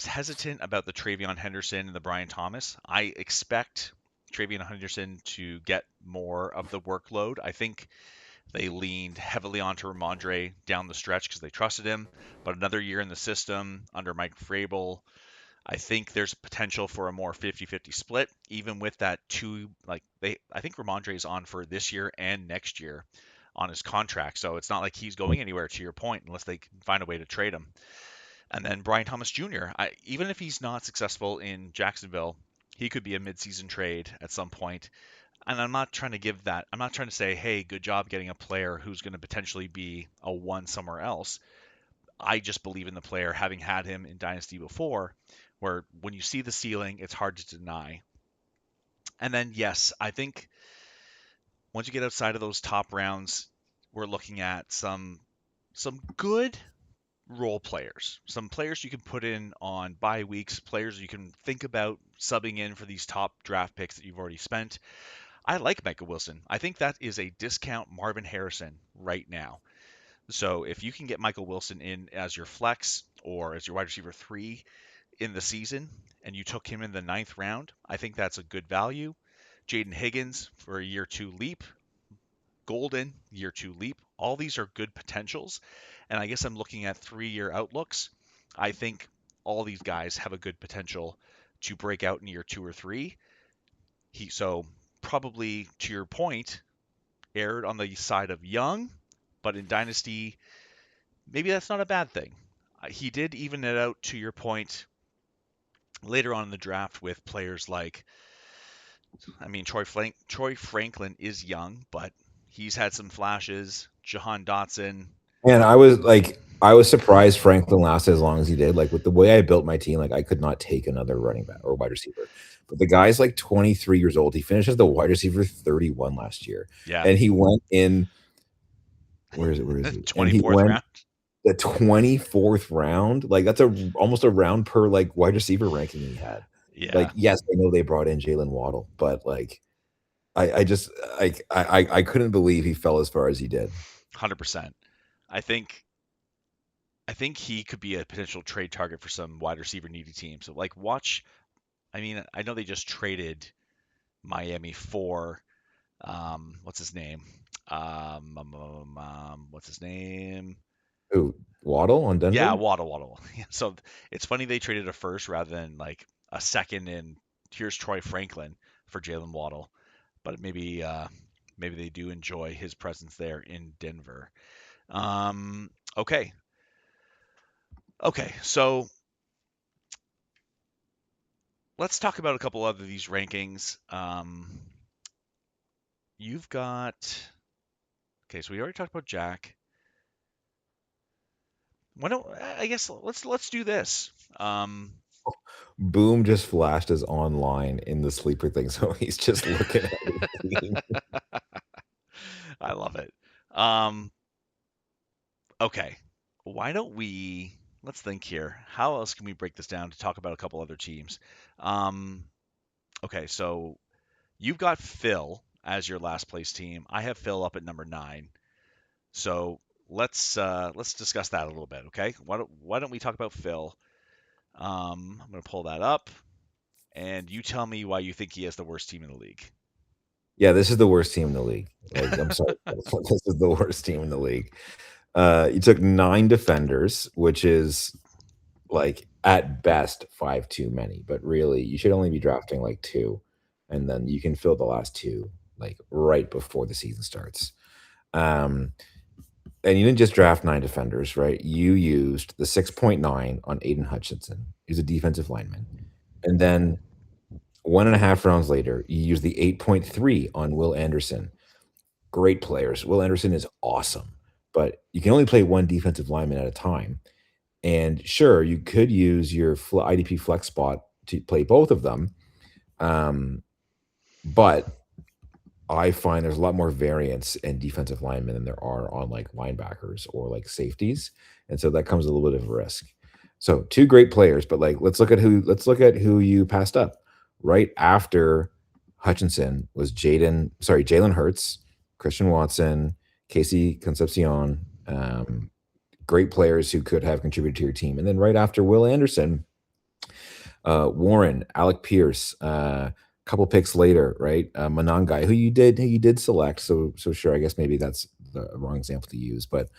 hesitant about the Travion Henderson and the Brian Thomas. I expect Travion Henderson to get more of the workload. I think they leaned heavily onto Ramondre down the stretch because they trusted him. But another year in the system under Mike Vrabel, I think there's potential for a more 50-50 split, even with that I think Ramondre is on for this year and next year on his contract. So it's not like he's going anywhere to your point unless they can find a way to trade him. And then Brian Thomas Jr., even if he's not successful in Jacksonville, he could be a midseason trade at some point. And I'm not trying to say, hey, good job getting a player who's going to potentially be a one somewhere else. I just believe in the player, having had him in Dynasty before, where when you see the ceiling, it's hard to deny. And then, yes, I think once you get outside of those top rounds, we're looking at some good role players, some players you can put in on bye weeks, players you can think about subbing in for these top draft picks that you've already spent. I like Micah Wilson. I think that is a discount Marvin Harrison right now. So if you can get Michael Wilson in as your flex or as your wide receiver 3 in the season and you took him in the 9th round, I think that's a good value. Jaden Higgins for a year 2 leap, Golden year 2 leap. All these are good potentials. And I guess I'm looking at 3-year outlooks. I think all these guys have a good potential to break out in year 2 or 3. So probably to your point, erred on the side of young, but in Dynasty, maybe that's not a bad thing. He did even it out to your point later on in the draft with players like, I mean, Troy Franklin is young, but he's had some flashes. Jahan Dotson.
And I was surprised Franklin lasted as long as he did. Like with the way I built my team, like I could not take another running back or wide receiver. But the guy's like 23 years old. He finished as the wide receiver 31 last year.
Yeah,
And he went in where is it? Where is he? And he
24th
went
round.
the 24th round. Like that's almost a round per like wide receiver ranking he had.
Yeah,
Like, yes, I know they brought in Jalen Waddle, but like I just like I couldn't believe he fell as far as he did.
100%. I think I think he could be a potential trade target for some wide receiver needy teams. So like watch, I mean, I know they just traded Miami for what's his name? What's his name?
Ooh, Waddle on
Yeah,
Denver?
Waddle. So it's funny they traded a first rather than like a second and here's Troy Franklin for Jalen Waddle. But maybe they do enjoy his presence there in Denver. Okay. Okay. So let's talk about a couple other these rankings. You've got okay, so we already talked about Jack. Why don't I guess let's do this.
Boom just flashed us online in the sleeper thing, so he's just looking at his team.
I love it. Um, okay, why don't we? Let's think here. How else can we break this down to talk about a couple other teams? Um, okay, so you've got Phil as your last place team. I have Phil up at number 9. So let's discuss that a little bit. Okay, why don't we talk about Phil? I'm gonna pull that up, and you tell me why you think he has the worst team in the league.
Yeah, this is the worst team in the league. Like, I'm sorry, this is the worst team in the league. You took 9 defenders, which is, like, at best, 5 too many, but really, you should only be drafting, like, 2, and then you can fill the last 2, like, right before the season starts. Um, and you didn't just draft 9 defenders, right? You used the 6.9 on Aiden Hutchinson. He's a defensive lineman. And then 1.5 rounds later, you use the 8.3 on Will Anderson. Great players. Will Anderson is awesome, but you can only play 1 defensive lineman at a time. And sure, you could use your IDP flex spot to play both of them, um, but I find there's a lot more variance in defensive linemen than there are on like linebackers or like safeties, and so that comes a little bit of a risk. So 2 great players, but like let's look at who you passed up. Right after Hutchinson was Jalen Hurts, Christian Watson, Casey Concepcion, great players who could have contributed to your team. And then right after Will Anderson, Warren, Alec Pierce, couple picks later, right? Monangai, who you did select. So sure, I guess maybe that's the wrong example to use, but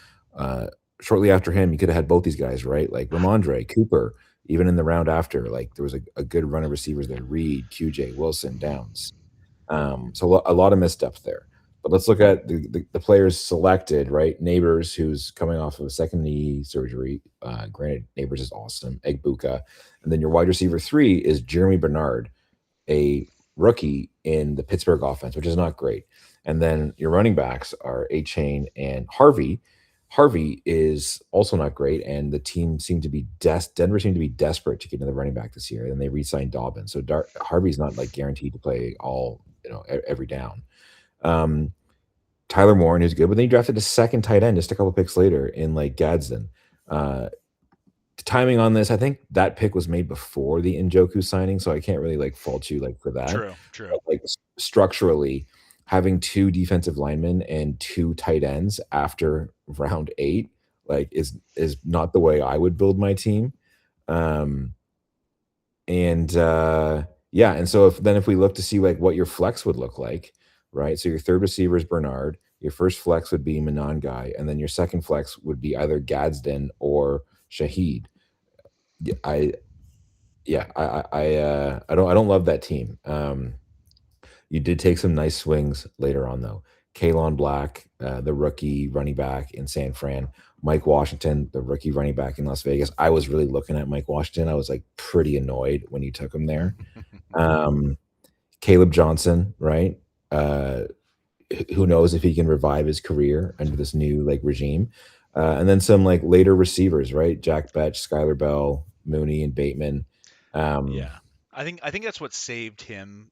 shortly after him, you could have had both these guys, right? Like Ramondre, Cooper, even in the round after, like there was a good run of receivers there. Reed, QJ, Wilson, Downs. So a lot of missteps there. But let's look at the players selected, right? Neighbors, who's coming off of a second knee surgery. Granted, Neighbors is awesome. Egbuka. And then your wide receiver 3 is Jeremy Bernard, a rookie in the Pittsburgh offense, which is not great. And then your running backs are A Chain and Harvey. Harvey is also not great, and the team seemed to be Denver seemed to be desperate to get another running back this year, and they re-signed Dobbins. So Harvey's not like guaranteed to play all every down. Um, Tyler Warren is good, but then he drafted a second tight end just a couple picks later in like Gadsden. Uh, Timing on this, I think that pick was made before the Njoku signing, so I can't really like fault you like for that.
True, true.
But like structurally, having 2 defensive linemen and 2 tight ends after round 8 like is not the way I would build my team. Um, and yeah, and so if we look to see like what your flex would look like, right? So your third receiver is Bernard, your first flex would be Manon guy, and then your second flex would be either Gadsden or Shaheed. Yeah, I don't love that team. You did take some nice swings later on though. Kalon Black, the rookie running back in San Fran, Mike Washington, the rookie running back in Las Vegas. I was really looking at Mike Washington. I was like pretty annoyed when you took him there. Um, Caleb Johnson, right? Uh, who knows if he can revive his career under this new like regime? And then some like later receivers, right? Jack Betch, Skylar Bell, Mooney, and Bateman. Um,
Yeah. I think that's what saved him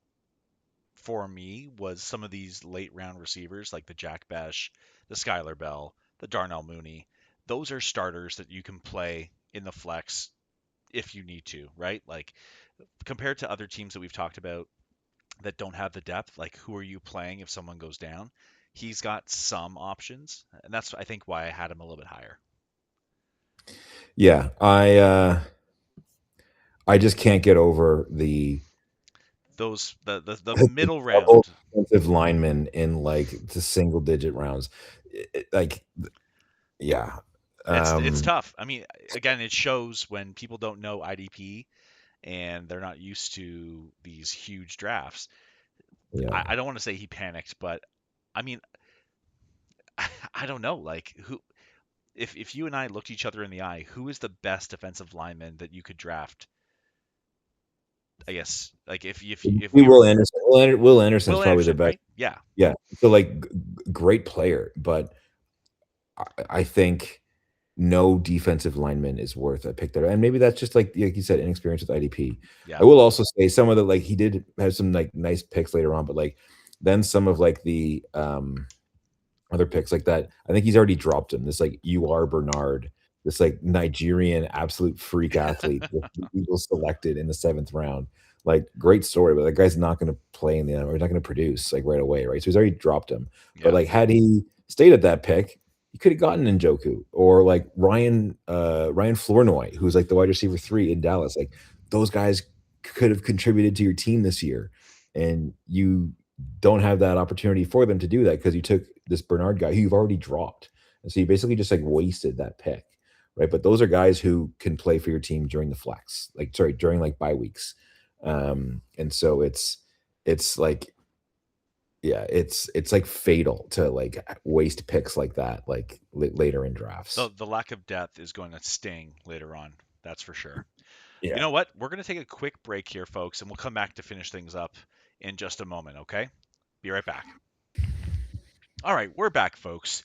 for me was some of these late round receivers like the Jack Besh, the Skylar Bell, the Darnell Mooney. Those are starters that you can play in the flex if you need to, right? Like compared to other teams that we've talked about that don't have the depth, like who are you playing if someone goes down? He's got some options, and that's I think why I had him a little bit higher.
yeah, I just can't get over
Those the middle
double
round,
defensive linemen in like the single digit rounds. Like, yeah.
it's
Um,
tough. I mean, again, it shows when people don't know IDP and they're not used to these huge drafts.
yeah.
I don't want to say he panicked, but I mean, I don't know. Like who, if you and I looked each other in the eye, who is the best defensive lineman that you could draft? I guess like if
We
we were
Will Anderson. Will Anderson's
Will
probably the
Anderson,
best.
right? Yeah,
Yeah. So like great player, but I think no defensive lineman is worth a pick there. And maybe that's just like you said, inexperience with IDP. I
yeah,
will also say some of the like he did have some like nice picks later on, but like then some of like the other picks like that. I think he's already dropped him. This like UR Bernard, this like Nigerian absolute freak athlete, that the Eagles selected in the 7th round. Like great story, but that guy's not going to play in the or he's not going to produce like right away, right? So he's already dropped him. But
yeah.
like had he stayed at that pick, he could have gotten Njoku or like Ryan Flournoy, who's like the wide receiver 3 in Dallas. Like those guys could have contributed to your team this year, and you don't have that opportunity for them to do that because you took this Bernard guy who you've already dropped. And so you basically just like wasted that pick, right? But those are guys who can play for your team during the flex, like sorry, during like bye weeks. And so it's like yeah, it's like fatal to like waste picks like that, like later in drafts.
The lack of depth is going to sting later on. That's for sure. You
Yeah.
know what? We're going to take a quick break here, folks, and we'll come back to finish things up in just a moment. Okay? Be right back. All right, we're back, folks.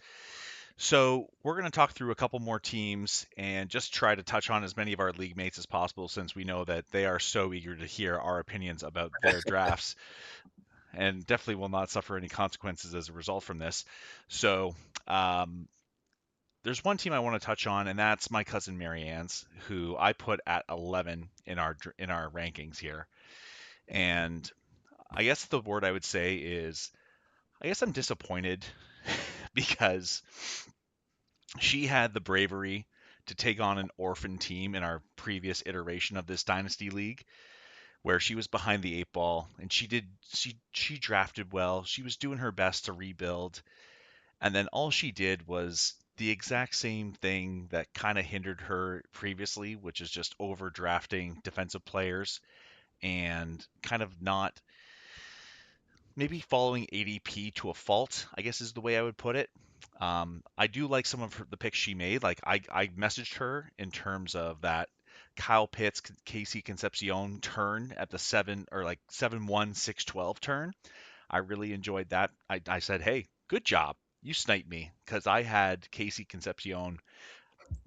So we're going to talk through a couple more teams and just try to touch on as many of our league mates as possible since we know that they are so eager to hear our opinions about their drafts and definitely will not suffer any consequences as a result from this. So um, there's one team I want to touch on, and that's my cousin Marianne's, who I put at 11 in our rankings here. And I guess the word I would say is I guess I'm disappointed because she had the bravery to take on an orphan team in our previous iteration of this dynasty league where she was behind the eight ball and she drafted well. She was doing her best to rebuild, and then all she did was the exact same thing that kind of hindered her previously, which is just overdrafting defensive players and kind of not maybe following ADP to a fault, I guess is the way I would put it. I do like some of the picks she made. Like I messaged her in terms of that Kyle Pitts, Casey Concepcion turn at the 7-1 6-12 turn. I really enjoyed that. I said, hey, good job. You sniped me because I had Casey Concepcion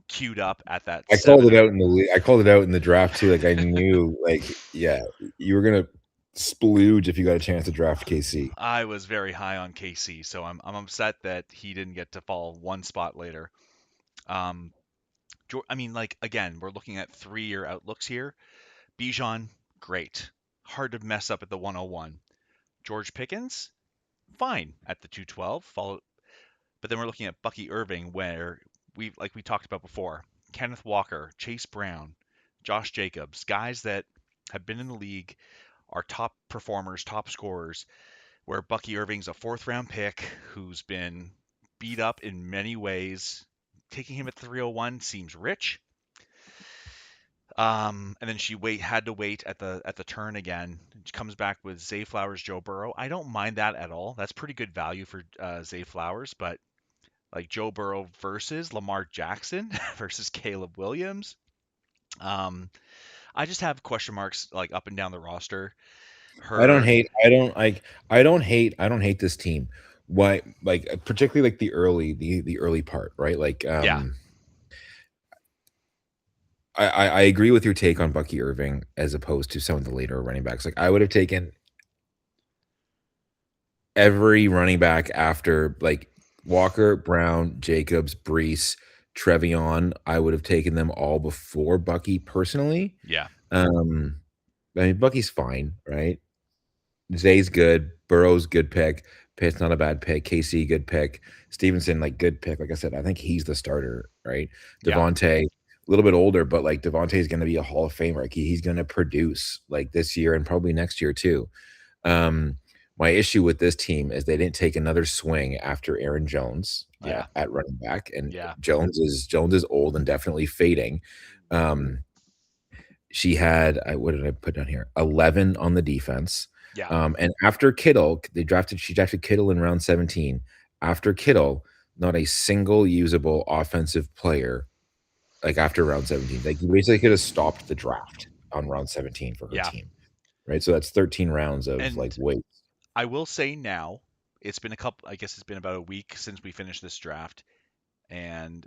queued up at that
I called it
7.
out in the I called it out in the draft too. Like I knew, like yeah, you were gonna splooge if you got a chance to draft KC.
I was very high on KC, so I'm upset that he didn't get to fall one spot later. Um, I mean, like again, we're looking at 3-year outlooks here. Bijan, great, hard to mess up at the 101. George Pickens, fine at the 212. Follow, but then we're looking at Bucky Irving, where we talked about before, Kenneth Walker, Chase Brown, Josh Jacobs, guys that have been in the league, are top performers, top scorers. Where Bucky Irving's a 4th round pick who's been beat up in many ways. Taking him at 301 seems rich. And then she had to wait at the turn again. She comes back with Zay Flowers, Joe Burrow. I don't mind that at all. That's pretty good value for Zay Flowers, but like Joe Burrow versus Lamar Jackson versus Caleb Williams. Um, I just have question marks like up and down the roster.
I don't
Her,
hate. I don't hate this team. Why? Like particularly like the early part, right? Like
yeah,
I agree with your take on Bucky Irving as opposed to some of the later running backs. Like I would have taken every running back after like Walker, Brown, Jacobs, Brees, Trevion. I would have taken them all before Bucky personally.
yeah,
Um, I mean Bucky's fine, right? Zay's good. Burrow's good pick. Pitt's not a bad pick. KC good pick. Stevenson like good pick. Like I said, I think he's the starter, right?
yeah,
Devontae, a little bit older, but like Devontae is going to be a Hall of Famer. Like he's going to produce like this year and probably next year too. Um, my issue with this team is they didn't take another swing after Aaron Jones
yeah,
at running back, and
yeah,
Jones is old and definitely fading. Um, she had what did I put down here? 11 on the defense.
yeah,
And after Kittle, she drafted Kittle in round 17. After Kittle, not a single usable offensive player like after round 17. Like you basically could have stopped the draft on round 17 for her
yeah.
team. Right. So that's 13 rounds of like
And
wait.
I will say now, it's been a couple. I guess it's been about a week since we finished this draft, and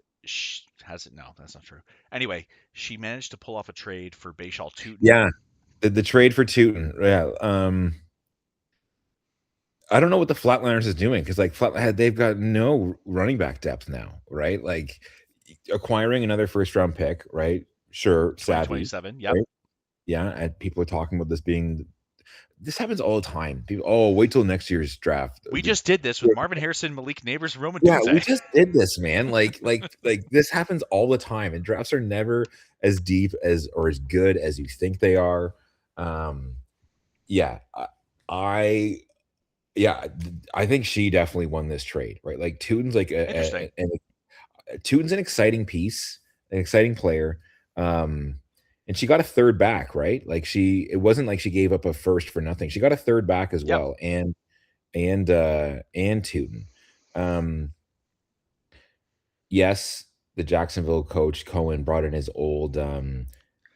has it? No, that's not true. Anyway, she managed to pull off a trade for Baishal Tootin.
Yeah. The trade for Tootin. Yeah. I don't know what the Flatliners is doing because like they've got no running back depth now, right? Like acquiring another first round pick, right? Sure, savvy,
2027. Yep.
right? Yeah, and people are talking about this happens all the time. People, oh, wait till next year's draft.
We just did this with Marvin Harrison, Malik Neighbors, Roman
Yeah, we
Tunze.
just did this, man. Like this happens all the time, and drafts are never as deep as or as good as you think they are. Um, yeah, I yeah, I think she definitely won this trade, right? Like Tootin's like
Interesting.
Tootin's an exciting piece, an exciting player. And she got a third back, right? Like it wasn't like she gave up a first for nothing. She got a third back as
Yep.
well, and Tootin. Um, yes, the Jacksonville coach Cohen brought in his old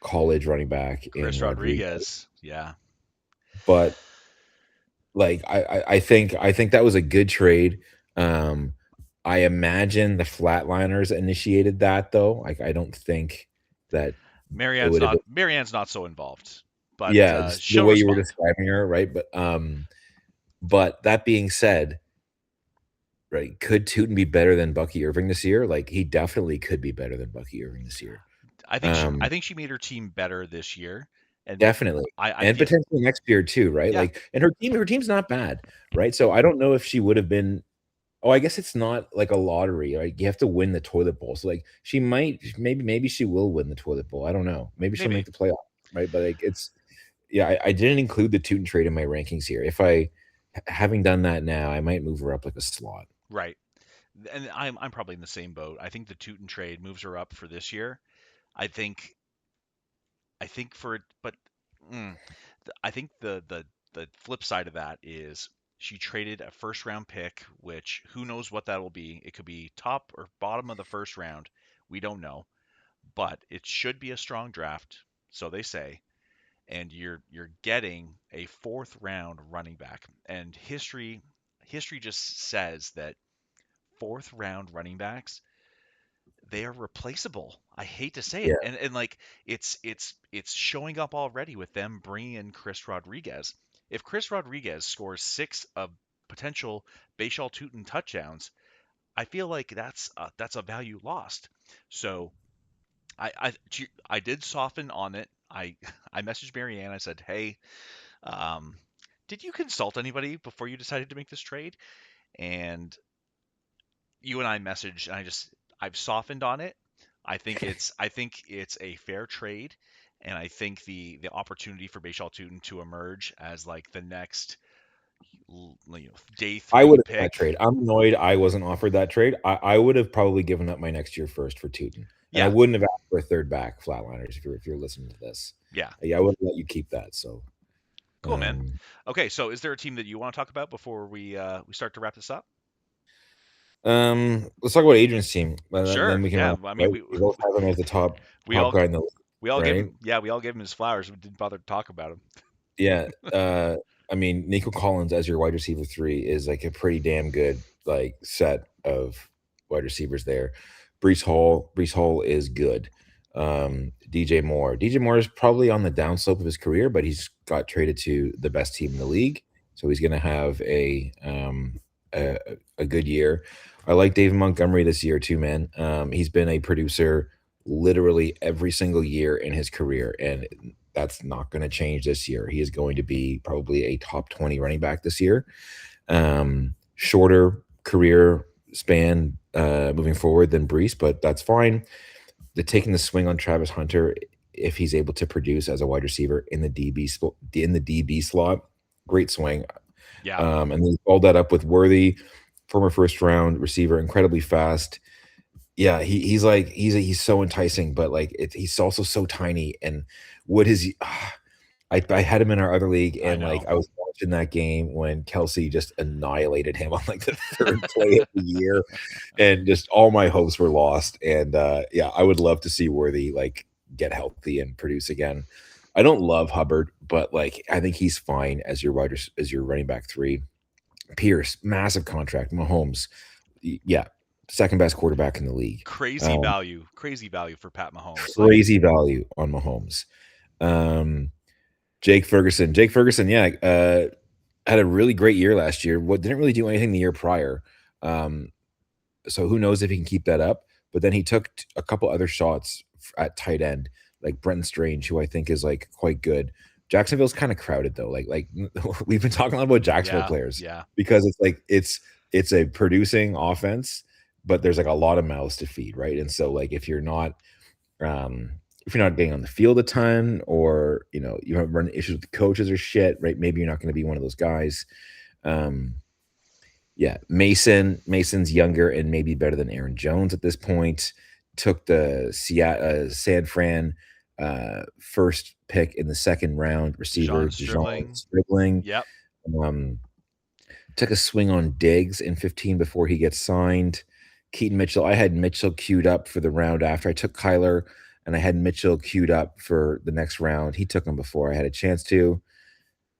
college running back in
Chris
Rodriguez,
Rodriguez. Yeah.
but like I think that was a good trade. Um, I imagine the Flatliners initiated that though. Like I don't think that it would have been
Marianne's not so involved, but
yeah, just the
she'll
way you were
respond.
describing her, right? But that being said, right, could Tootin be better than Bucky Irving this year? Like he definitely could be better than Bucky Irving this year.
I
Um,
think she made her team better this year, and
Definitely,
I
and
feel
potentially next year too, right?
yeah,
Like, and her team's not bad, right? So I don't know if she would have been. Oh, I guess it's not like a lottery, right? You have to win the toilet bowl. So like she might, maybe she will win the toilet bowl. I don't know. Maybe she'll make
maybe
the playoff, right? But like yeah, I didn't include the Tootin trade in my rankings here. If having done that now, I might move her up like a slot.
right. And I'm probably in the same boat. I think the Tootin trade moves her up for this year. I think I think for it, but mm, I think the flip side of that is she traded a first round pick, which who knows what that will be. It could be top or bottom of the first round. We don't know, but it should be a strong draft, so they say. And you're getting a fourth round running back, and history just says that fourth round running backs, they are replaceable. I hate to say
Yeah,
it, and like it's showing up already with them bringing in Chris Rodriguez. If Chris Rodriguez scores six of potential Bayshal Tutin touchdowns, I feel like that's a value lost. So I did soften on it. I messaged Marianne. I said, hey, um, did you consult anybody before you decided to make this trade? And you and I messaged, and I've softened on it. I think it's a fair trade, and I think the opportunity for Bayshal Tutin to emerge as like the next day
I
three
would have done that
pick.
trade. I'm annoyed I wasn't offered that trade. I would have probably given up my next year first for Tootin. and I
Yeah,
wouldn't have asked for a third back flatliners if you're listening to this.
yeah.
Yeah, I wouldn't let you keep that. So,
Cool, man.
um,
Okay, so is there a team that you want to talk about before we start to wrap this up?
let's talk about Adrian's team, and
Sure.
then we can
Yeah.
wrap.
I mean,
Right, we both have him as the
we
top
all
guy in the league,
we all gave
right?
him yeah we all gave him his flowers. We didn't bother to talk about him.
Yeah. I mean, Nico Collins as your wide receiver three is like a pretty damn good like set of wide receivers there. Brees Hall is good. DJ Moore is probably on the downslope of his career, but he's got traded to the best team in the league, so he's going to have a a good year. I like David Montgomery this year too, man. He's been a producer literally every single year in his career, and that's not going to change this year. He is going to be probably a top 20 running back this year. Shorter career span moving forward than Brees, but that's fine. The taking the swing on Travis Hunter if he's able to produce as a wide receiver in the DB slot, great swing.
Yeah.
And then followed that up with Worthy, former first round receiver, incredibly fast. Yeah, he's so enticing, but like he's also so tiny. And what is I had him in our other league,
I
and like
know.
I was watching that game when Kelsey just annihilated him on like the third play of the year, and just all my hopes were lost. And yeah, I would love to see Worthy like get healthy and produce again. I don't love Hubbard, but like I think he's fine as as your running back three. Pierce, massive contract. Mahomes, yeah, second best quarterback in the league. Um,
Crazy value for Pat Mahomes. Like,
crazy value on Mahomes. Um, Jake Ferguson, yeah, had a really great year last year. What didn't really do anything the year prior. Um, so who knows if he can keep that up? But then he took a couple other shots at tight end, like Brenton Strange, who I think is like quite good. Jacksonville's kind of crowded though. Like we've been talking a lot about Jacksonville
yeah,
players
yeah.
because it's like it's a producing offense, but there's like a lot of mouths to feed, right? And so like if you're not getting on the field a ton, or you have run issues with the coaches or shit, right? Maybe you're not going to be one of those guys. Um, yeah, Mason's younger and maybe better than Aaron Jones at this point. Took the San Fran first pick in the second round, receiver
Dijon
Dijon
Stribling.
Stribling.
Yep.
Um, took a swing on Diggs in 15 before he gets signed. Keaton Mitchell, I had Mitchell queued up for the round after. I took Kyler, and I had Mitchell queued up for the next round. He took him before I had a chance to.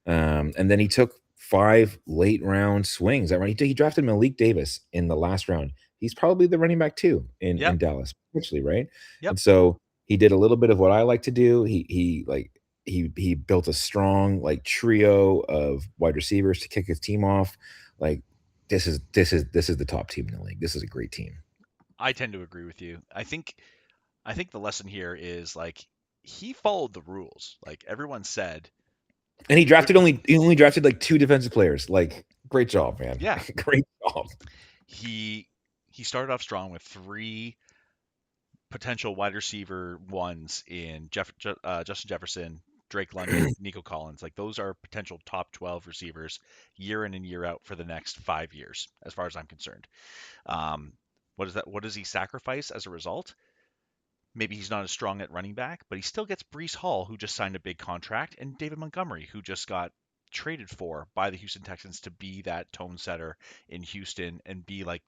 And then he took 5 late round swings. That right, he drafted Malik Davis in the last round. He's probably the running back too in
Yep.
Dallas, potentially, right?
Yep.
And so he did a little bit of what I like to do. He built a strong like trio of wide receivers to kick his team off. Like this is the top team in the league. This is a great team.
I tend to agree with you. I think the lesson here is like he followed the rules. Like everyone said,
And
there,
he only drafted like 2 defensive players. Like great job, man.
yeah,
Great job.
he he started off strong with three potential wide receiver ones in Justin Jefferson, Drake London, Nico Collins. Like those are potential top 12 receivers year in and year out for the next 5 years, as far as I'm concerned. Um, what is that? What does he sacrifice as a result? Maybe he's not as strong at running back, but he still gets Brees Hall, who just signed a big contract, and David Montgomery, who just got traded for by the Houston Texans to be that tone setter in Houston and be like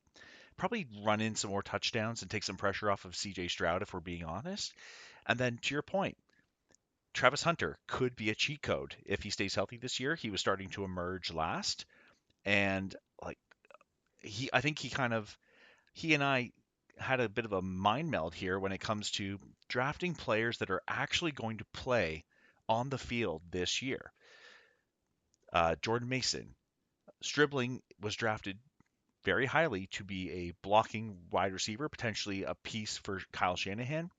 probably run in some more touchdowns and take some pressure off of CJ Stroud if we're being honest. And then to your point, Travis Hunter could be a cheat code if he stays healthy this year. He was starting to emerge last, and like I think he and I had a bit of a mind meld here when it comes to drafting players that are actually going to play on the field this year. Jordan Mason, Stribling was drafted very highly to be a blocking wide receiver, potentially a piece for Kyle Shanahan.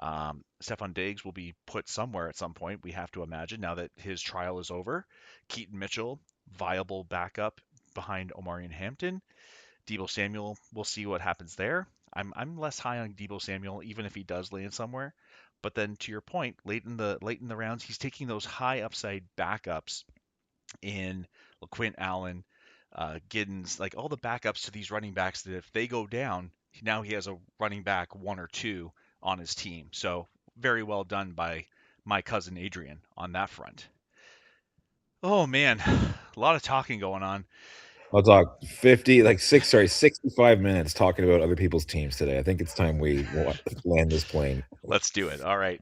Stephon Diggs will be put somewhere at some point, we have to imagine, now that his trial is over. Keaton Mitchell, viable backup behind Omarion Hampton. Debo Samuel, we'll see what happens there. I'm less high on Debo Samuel, even if he does land somewhere. But then to your point, late in the rounds, he's taking those high upside backups in LaQuint Allen, Giddens, like all the backups to these running backs that if they go down, now he has a running back 1 or 2 on his team. So very well done by my cousin Adrian on that front. Oh man, a lot of talking going on.
I'll talk 50, like 65 minutes talking about other people's teams today. I think it's time we land this plane.
Let's do it. All right.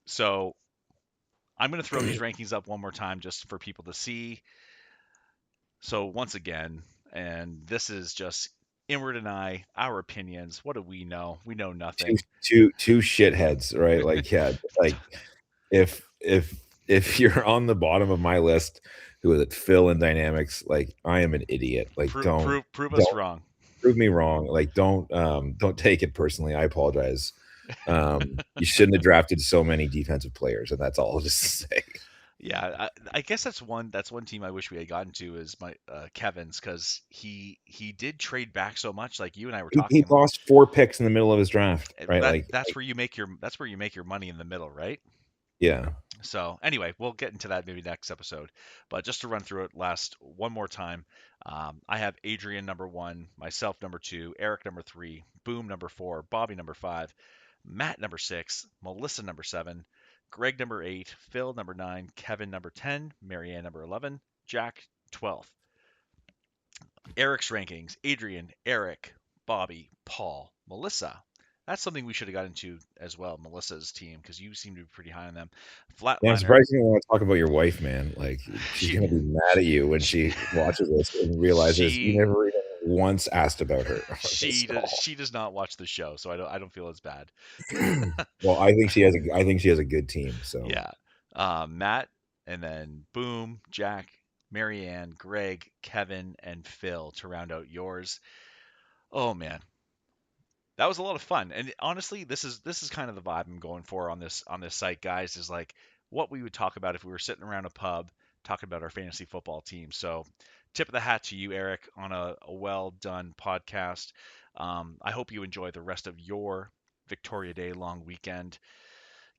So I'm going to throw these rankings up one more time just for people to see. So once again, and this is just Inward and I, our opinions. What do we know? We know
Two
nothing.
two shitheads, right? Like, yeah, like if you're on the bottom of my list, who is it? Phil and Dynamics, like I am an idiot. Like,
Prove us
don't
wrong.
prove me wrong. Like, don't take it personally. I apologize. You shouldn't have drafted so many defensive players, and that's all I'll just say.
Yeah, I guess that's one team I wish we had gotten to is my Kevin's because he did trade back so much. Like you and I were
He
talking,
lost 4 picks in the middle of his draft, right?
that's where you make your money in the middle, right?
Yeah.
So anyway, we'll get into that maybe next episode. But just to run through it last one more time, I have Adrian number one, myself number two, Eric number three, Boom number four, Bobby number five, Matt number six, Melissa number seven, Greg number eight, Phil number nine, Kevin number 10, Marianne number 11, Jack 12th. Eric's rankings: Adrian, Eric, Bobby, Paul, Melissa. That's something we should have got into as well, Melissa's team, because you seem to be pretty high on them.
Yeah, I'm
Flatliner,
surprised you don't want to talk about your wife, man. Like, she's
she
gonna be mad at you when
she
she watches this and realizes you
she
never even once asked about her on this
she does
call.
she does not watch the show, so I don't feel as bad.
Well, I think she has a good team. So
Yeah. Matt, and then Boom, Jack, Marianne, Greg, Kevin, and Phil to round out yours. Oh man, that was a lot of fun. And honestly, this is kind of the vibe I'm going for on this site, guys. Is like what we would talk about if we were sitting around a pub talking about our fantasy football team. So, tip of the hat to you, Eric, on a well done podcast. I hope you enjoy the rest of your Victoria Day long weekend.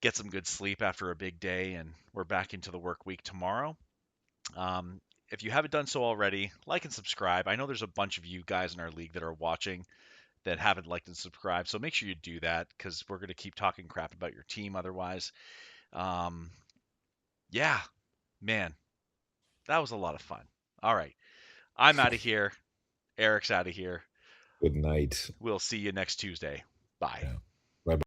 Get some good sleep after a big day, and we're back into the work week tomorrow. Um, if you haven't done so already, like and subscribe. I know there's a bunch of you guys in our league that are watching that haven't liked and subscribed. So make sure you do that because we're going to keep talking crap about your team otherwise. Um, yeah, man, that was a lot of fun. All right. I'm out of here. Eric's out of here.
good night.
We'll see you next Tuesday. Bye.
Yeah.